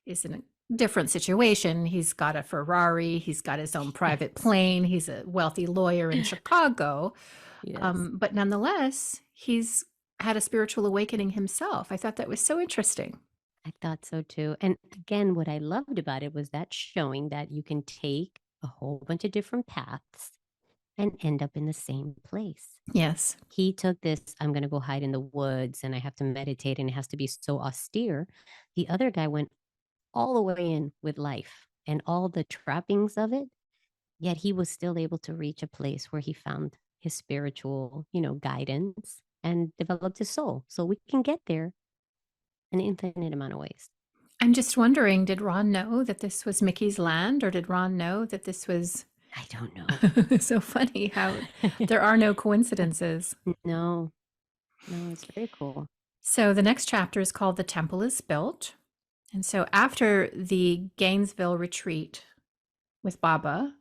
is in a different situation. He's got a Ferrari, he's got his own private Yes. plane, he's a wealthy lawyer in Chicago. Yes. But nonetheless, he's had a spiritual awakening himself. I thought that was so interesting. I thought so too. And again, what I loved about it was that showing that you can take a whole bunch of different paths and end up in the same place. Yes. He took this, I'm going to go hide in the woods and I have to meditate and it has to be so austere. The other guy went all the way in with life and all the trappings of it, yet he was still able to reach a place where he found his spiritual, guidance and developed his soul. So we can get there an infinite amount of ways. I'm just wondering, did Ron know that this was Mickey's land, or did Ron know that this was... I don't know. So funny how there are no coincidences. No, it's very cool. So the next chapter is called The Temple is Built. And so after the Gainesville retreat with Baba,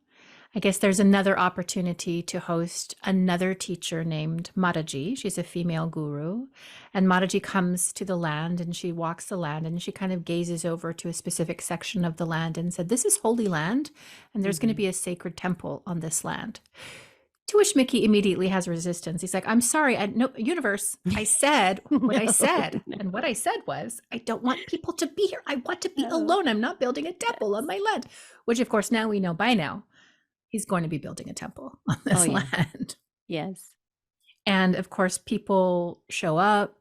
I guess there's another opportunity to host another teacher named Mataji. She's a female guru. And Mataji comes to the land and she walks the land and she kind of gazes over to a specific section of the land and said, this is holy land and there's going to be a sacred temple on this land. To which Mickey immediately has resistance. He's like, I'm sorry, no, universe, I said what I said. And what I said was, I don't want people to be here. I want to be alone. I'm not building a temple on my land. Which, of course, now we know by now, he's going to be building a temple on this land. Yes. And of course, people show up,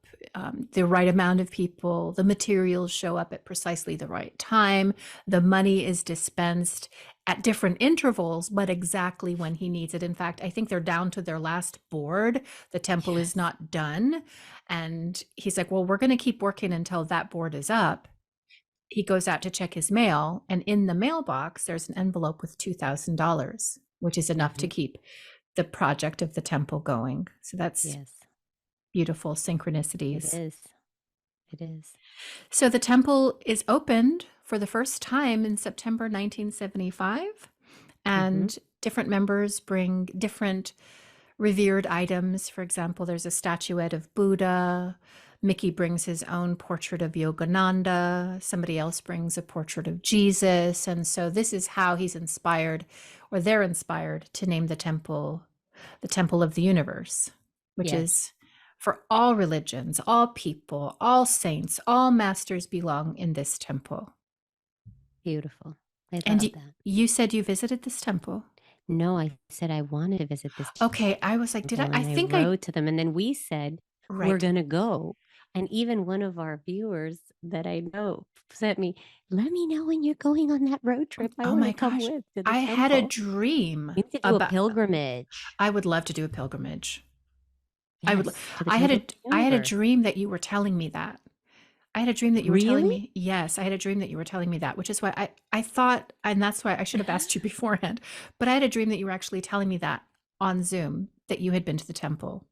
the right amount of people, the materials show up at precisely the right time. The money is dispensed at different intervals, but exactly when he needs it. In fact, I think they're down to their last board. The temple is not done. And he's like, well, we're going to keep working until that board is up. He goes out to check his mail, and in the mailbox, there's an envelope with $2,000, which is enough to keep the project of the temple going. So that's beautiful synchronicities. It is. So the temple is opened for the first time in September 1975, and different members bring different revered items. For example, there's a statuette of Buddha. Mickey brings his own portrait of Yogananda. Somebody else brings a portrait of Jesus. And so this is how he's inspired, or they're inspired, to name the temple of the universe, which is for all religions, all people, all saints, all masters belong in this temple. Beautiful. I love that. You said you visited this temple? No, I said I wanted to visit this. Okay, I was like, I think I wrote to them, and then we said we're gonna go. And even one of our viewers that I know sent me, let me know when you're going on that road trip. I want to come with. I had a dream. We need to do a pilgrimage. I would love to do a pilgrimage. Yes, I had a dream that you were telling me that. I had a dream that you were telling me. Yes, I had a dream that you were telling me that, which is why I thought, and that's why I should have asked you beforehand, but I had a dream that you were actually telling me that on Zoom, that you had been to the temple.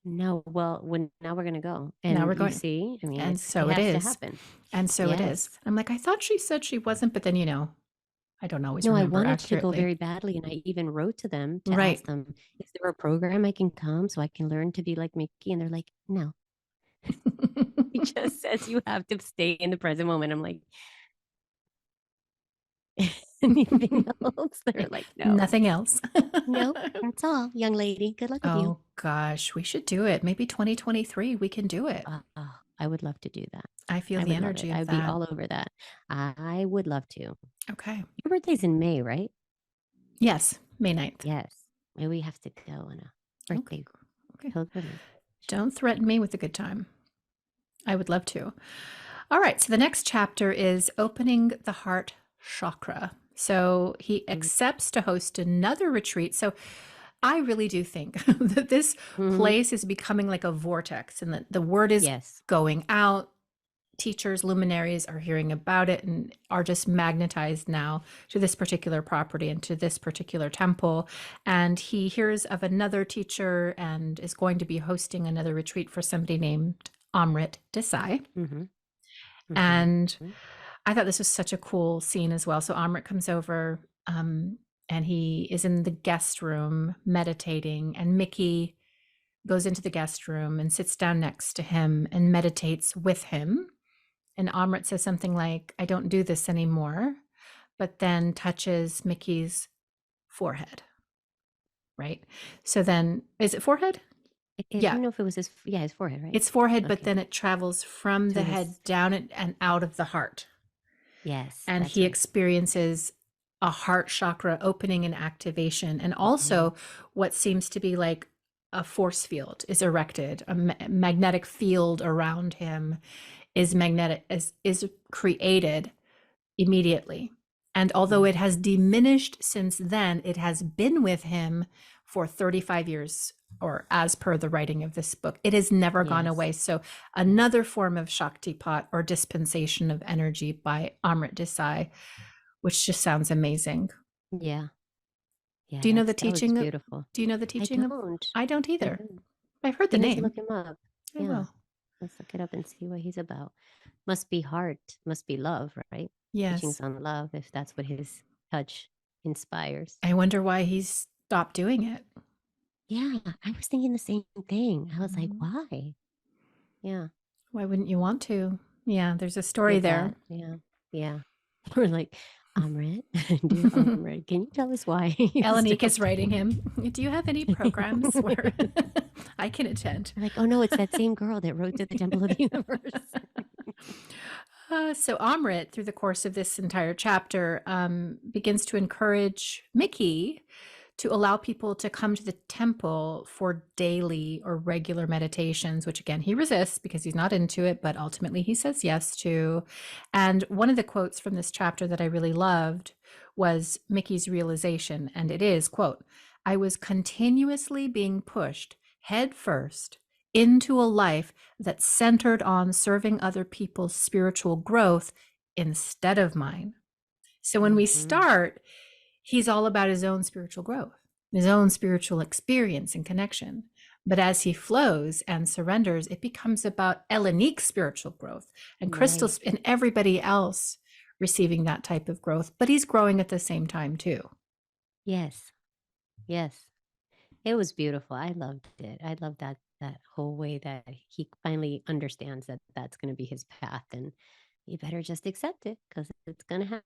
No, well, now we're going to go. And now we're going. See, I mean, and so it is. Happen. And so it is. I'm like, I thought she said she wasn't, but then, I don't always remember I wanted accurately. to go very badly, and I even wrote to them to ask them, is there a program I can come so I can learn to be like Mickey? And they're like, no. It just says you have to stay in the present moment. I'm like, anything else? They're like, no. Nothing else. Nope, that's all, young lady. Good luck with you. Oh gosh, we should do it. Maybe 2023 we can do it. I would love to do that. I feel the energy of I'd that. be all over that. I would love to. Okay. Your birthday's in May, right? Yes, May 9th. Yes. Maybe we have to go on a birthday pilgrimage. Don't threaten me with a good time. I would love to. All right. So the next chapter is opening the heart chakra. So he accepts to host another retreat. So I really do think that this place is becoming like a vortex, and that the word is going out. Teachers, luminaries are hearing about it and are just magnetized now to this particular property and to this particular temple. And he hears of another teacher and is going to be hosting another retreat for somebody named Amrit Desai. And I thought this was such a cool scene as well. So Amrit comes over and he is in the guest room meditating, and Mickey goes into the guest room and sits down next to him and meditates with him. And Amrit says something like, I don't do this anymore, but then touches Mickey's forehead. Right? So then, is it forehead? I don't know if it was his forehead, right? It's forehead, but then it travels from the head down and out of the heart. Yes. And he experiences a heart chakra opening and activation. And also what seems to be like a force field is erected. A magnetic field around him is created immediately. And although it Yeah. has diminished since then, it has been with him for 35 years, or as per the writing of this book. It has never gone Yes. away. So Yes. another form of Shaktipat, or dispensation of energy, by Amrit Desai, which just sounds amazing. Yeah. Yeah, Do you know the that was teaching? beautiful. Do you know the I teaching of? don't. I don't I either. don't. I've heard the You need to name. look him up. I Yeah. will. Let's look it up and see what he's about. Must be heart, must be love, right? Teachings Yes. on love, if that's what his touch inspires. I wonder why he's stopped doing it. Yeah, I was thinking the same thing. I was like, Mhm. why? Yeah, Why wouldn't you want to? Yeah, there's a story get there. that. Yeah, yeah. We're like, Amrit, dear Amrit, can you tell us why he Elenique is stopped? writing him. Do you have any programs where I can attend? We're like, oh no, it's that same girl that wrote to the Temple of the Universe. So Amrit, through the course of this entire chapter, begins to encourage Mickey to allow people to come to the temple for daily or regular meditations, which again, he resists because he's not into it, but ultimately he says yes to. And one of the quotes from this chapter that I really loved was Mickey's realization, and it is, quote, "I was continuously being pushed head first into a life that centered on serving other people's spiritual growth instead of mine." So when we Mm-hmm. start, he's all about his own spiritual growth, his own spiritual experience and connection. But as he flows and surrenders, it becomes about Elenique's spiritual growth and Right. Crystal's and everybody else receiving that type of growth. But he's growing at the same time too. Yes. Yes. It was beautiful. I loved it. I loved that whole way that he finally understands that that's going to be his path, and you better just accept it because it's going to happen.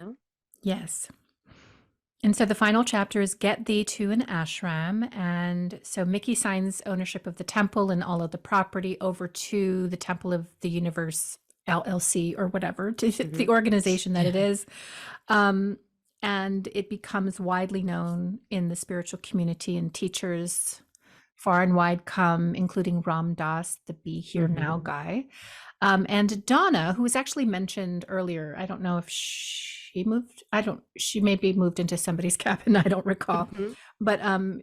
You know? Yes. And so the final chapter is Get Thee to an Ashram. And so Mickey signs ownership of the temple and all of the property over to the Temple of the Universe LLC, or whatever, to the organization that it is. And it becomes widely known in the spiritual community, and teachers far and wide come, including Ram Dass, the Be Here Now guy. And Donna, who was actually mentioned earlier, I don't know if she moved, she maybe moved into somebody's cabin, I don't recall. But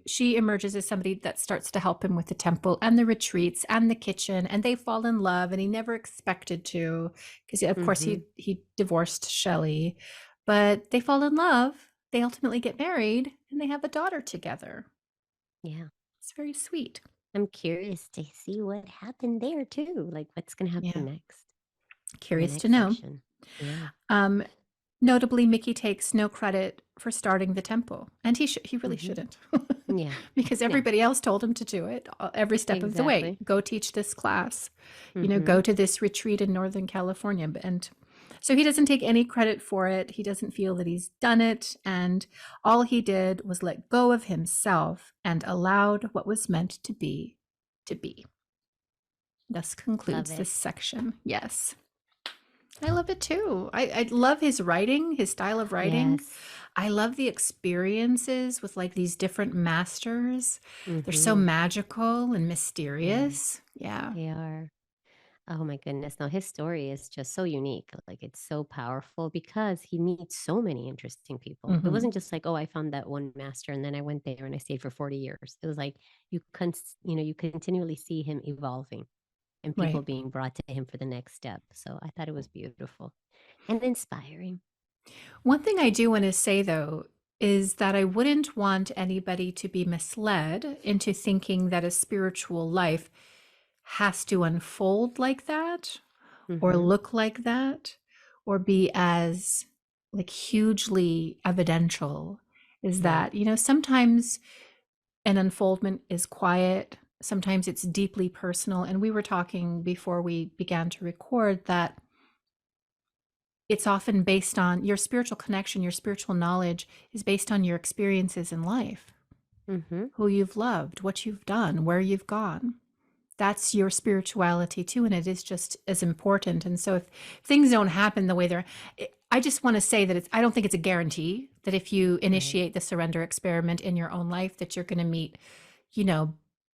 she emerges as somebody that starts to help him with the temple and the retreats and the kitchen, and they fall in love, and he never expected to, because of course he divorced Shelley, but they fall in love, they ultimately get married, and they have a daughter together. Yeah. It's very sweet. I'm curious to see what happened there too. Like what's going to happen Yeah. next. Curious The to next know. section. Yeah. Notably, Mickey takes no credit for starting the temple, and he really shouldn't. Yeah. Because everybody else told him to do it every step of the way. Exactly. Go teach this class, go to this retreat in Northern California. And so he doesn't take any credit for it. He doesn't feel that he's done it. And all he did was let go of himself and allowed what was meant to be to be. Thus concludes this section. Yes. I love it too. I love his writing, his style of writing. Yes. I love the experiences with like these different masters. They're so Mm-hmm. magical and mysterious. Yeah. They are. Oh my goodness. Now his story is just so unique. Like it's so powerful because he meets so many interesting people. It Mhm. wasn't just like, oh, I found that one master and then I went there and I stayed for 40 years. It was like you continually see him evolving and people Right. being brought to him for the next step. So I thought it was beautiful and inspiring. One thing I do want to say though is that I wouldn't want anybody to be misled into thinking that a spiritual life has to unfold like that, or Mm-hmm. look like that, or be as like hugely evidential. Is Right. that sometimes an unfoldment is quiet, sometimes it's deeply personal. And we were talking before we began to record that it's often based on your spiritual connection, your spiritual knowledge is based on your experiences in life, Mm-hmm. who you've loved, what you've done, where you've gone. That's your spirituality too, and it is just as important. And so if things don't happen the way they're, I just want to say that I don't think it's a guarantee that if you initiate the surrender experiment in your own life that you're going to meet,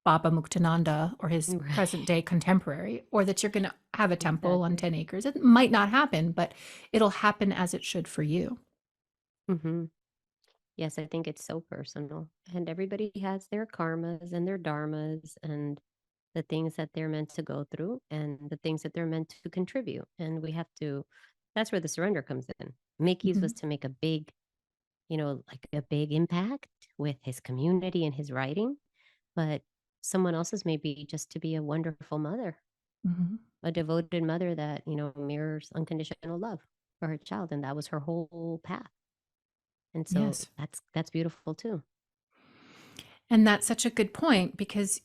Baba Muktananda or his Right. present day contemporary, or that you're going to have a temple on Exactly. 10 acres. It might not happen, but it'll happen as it should for you. Hmm. Yes, I think it's so personal. And everybody has their karmas and their dharmas and the things that they're meant to go through and the things that they're meant to contribute. And we have to, that's where the surrender comes in. Mickey's Mm-hmm. was to make a big, like a big impact with his community and his writing, but someone else's may be just to be a wonderful mother, Mm-hmm. a devoted mother that, mirrors unconditional love for her child. And that was her whole path. And so Yes. that's beautiful too. And that's such a good point, because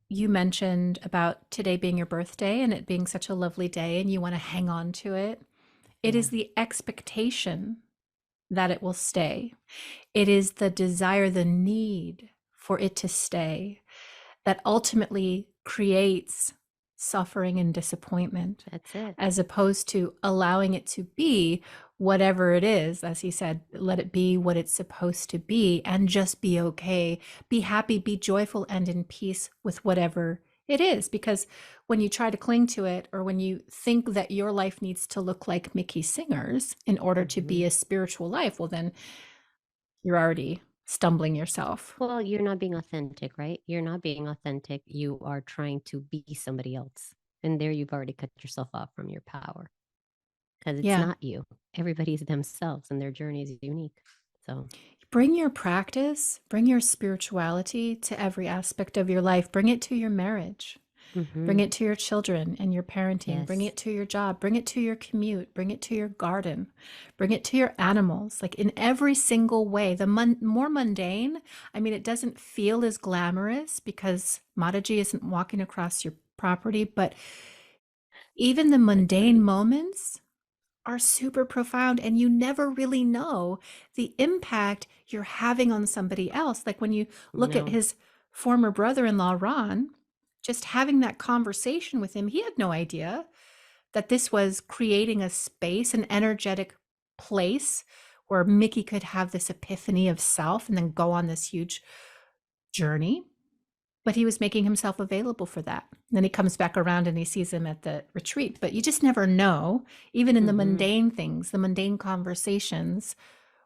you mentioned about today being your birthday and it being such a lovely day and you want to hang on to it. It Yeah, is the expectation that it will stay. It is the desire, the need for it to stay that ultimately creates suffering and disappointment, that's it. as opposed to allowing it to be whatever it is. As he said, let it be what it's supposed to be and just be okay, be happy, be joyful, and in peace with whatever it is. Because when you try to cling to it, or when you think that your life needs to look like Mickey Singer's in order to be Hmm. a spiritual life, well, then you're already stumbling yourself. Well, you're not being authentic, right? You're not being authentic. You are trying to be somebody else. And there you've already cut yourself off from your power because it's Yeah. not you. Everybody's themselves and their journey is unique. So, Bring your practice, bring your spirituality to every aspect of your life. Bring it to your marriage. Bring hmm, it to your children and your parenting. Bring yes, it to your job. Bring it to your commute. Bring it to your garden. Bring it to your animals. Like, in every single way. The more mundane, I mean, it doesn't feel as glamorous because Mataji isn't walking across your property, but even the that's mundane funny. moments are super profound, and you never really know the impact you're having on somebody else. Like, when you look at No, his former brother-in-law, Ron, just having that conversation with him, he had no idea that this was creating a space, an energetic place where Mickey could have this epiphany of self and then go on this huge journey. But he was making himself available for that. And then he comes back around and he sees him at the retreat. But you just never know, even in the hmm, mundane things, the mundane conversations,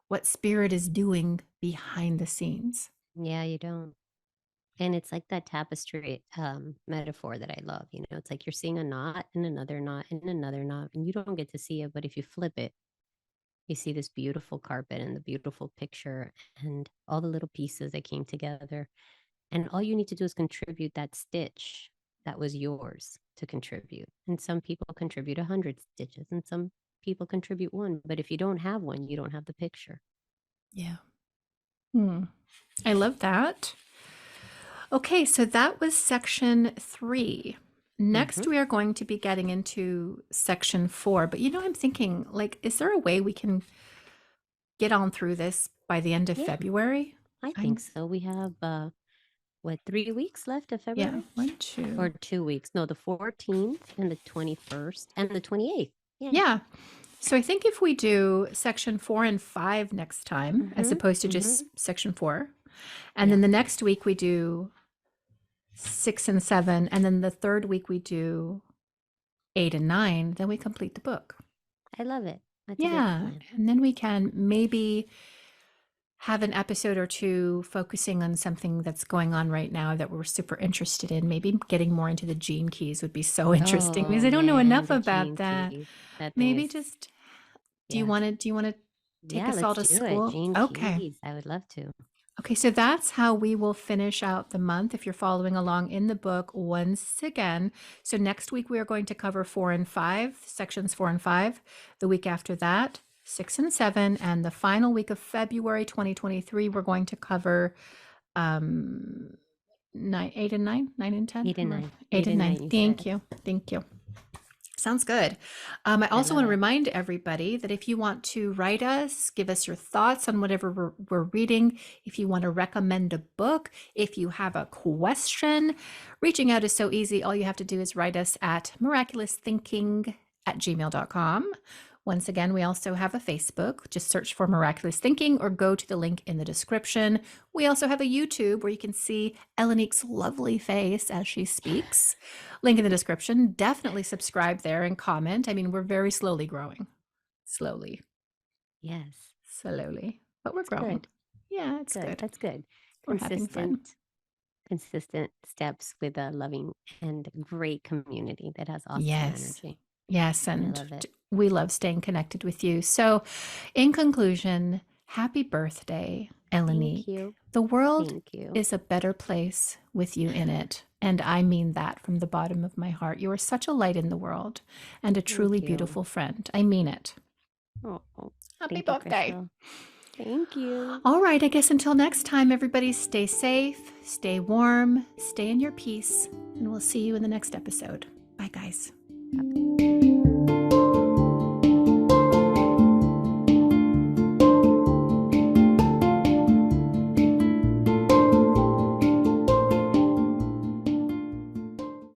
what spirit is doing behind the scenes. yeah, you don't. And it's like that tapestry metaphor that I love. It's like you're seeing a knot and another knot and another knot, and you don't get to see it. But if you flip it, you see this beautiful carpet and the beautiful picture and all the little pieces that came together. And all you need to do is contribute that stitch that was yours to contribute. And some people contribute 100 stitches and some people contribute one. But if you don't have one, you don't have the picture. Yeah. I love that. Okay, so that was section 3. Next, Hmm. we are going to be getting into section 4. But I'm thinking, like, is there a way we can get on through this by the end of Yeah, February? I think I'm, so. We have, what, 3 weeks left of yeah, February? 1, 2. Or 2 weeks? No, the 14th and the 21st and the 28th. Yeah. Yeah. So I think if we do section 4 and 5 next time, as Hmm. opposed to Hmm. just section 4, and Yeah. then the next week we do 6 and 7, and then the third week we do 8 and 9, then we complete the book. I love it. That's a good Yeah. plan. And then we can maybe have an episode or two focusing on something that's going on right now that we're super interested in. Maybe getting more into the gene keys would be so interesting, because Oh I don't know man, enough the about gene that. keys. That thing Maybe is, just, yeah. do you want to take Yeah, us all let's to do it. school? Gene Okay. keys. I would love to. Okay, so that's how we will finish out the month if you're following along in the book once again. So next week we are going to cover 4 and 5, sections 4 and 5. The week after that, 6 and 7. And the final week of February 2023, we're going to cover 9, 8 and 9, 9 and 10. 8 and 9. 8 Eight and and 9. nine, you Thank said. you. Thank you. Sounds good. I I also love want to it. remind everybody that if you want to write us, give us your thoughts on whatever we're reading, if you want to recommend a book, if you have a question, reaching out is so easy. All you have to do is write us at miraculousthinking@gmail.com. Once again, we also have a Facebook. Just search for Miraculous Thinking or go to the link in the description. We also have a YouTube where you can see Elenique's lovely face as she speaks. Link in the description. Definitely subscribe there and comment. I mean, we're very slowly growing. Slowly. Yes. Slowly. But we're growing. Good. Yeah, it's good. That's good. We're having fun. Consistent steps with a loving and great community that has awesome energy. Yes, and I love it. We love staying connected with you. So, in conclusion, happy birthday, Elenique. Thank you. The world is a better place with you in it. And I mean that from the bottom of my heart. You are such a light in the world and a truly beautiful friend. I mean it. Oh, happy birthday. Crystal. Thank you. All right, I guess until next time, everybody stay safe, stay warm, stay in your peace, and we'll see you in the next episode. Bye, guys. Bye.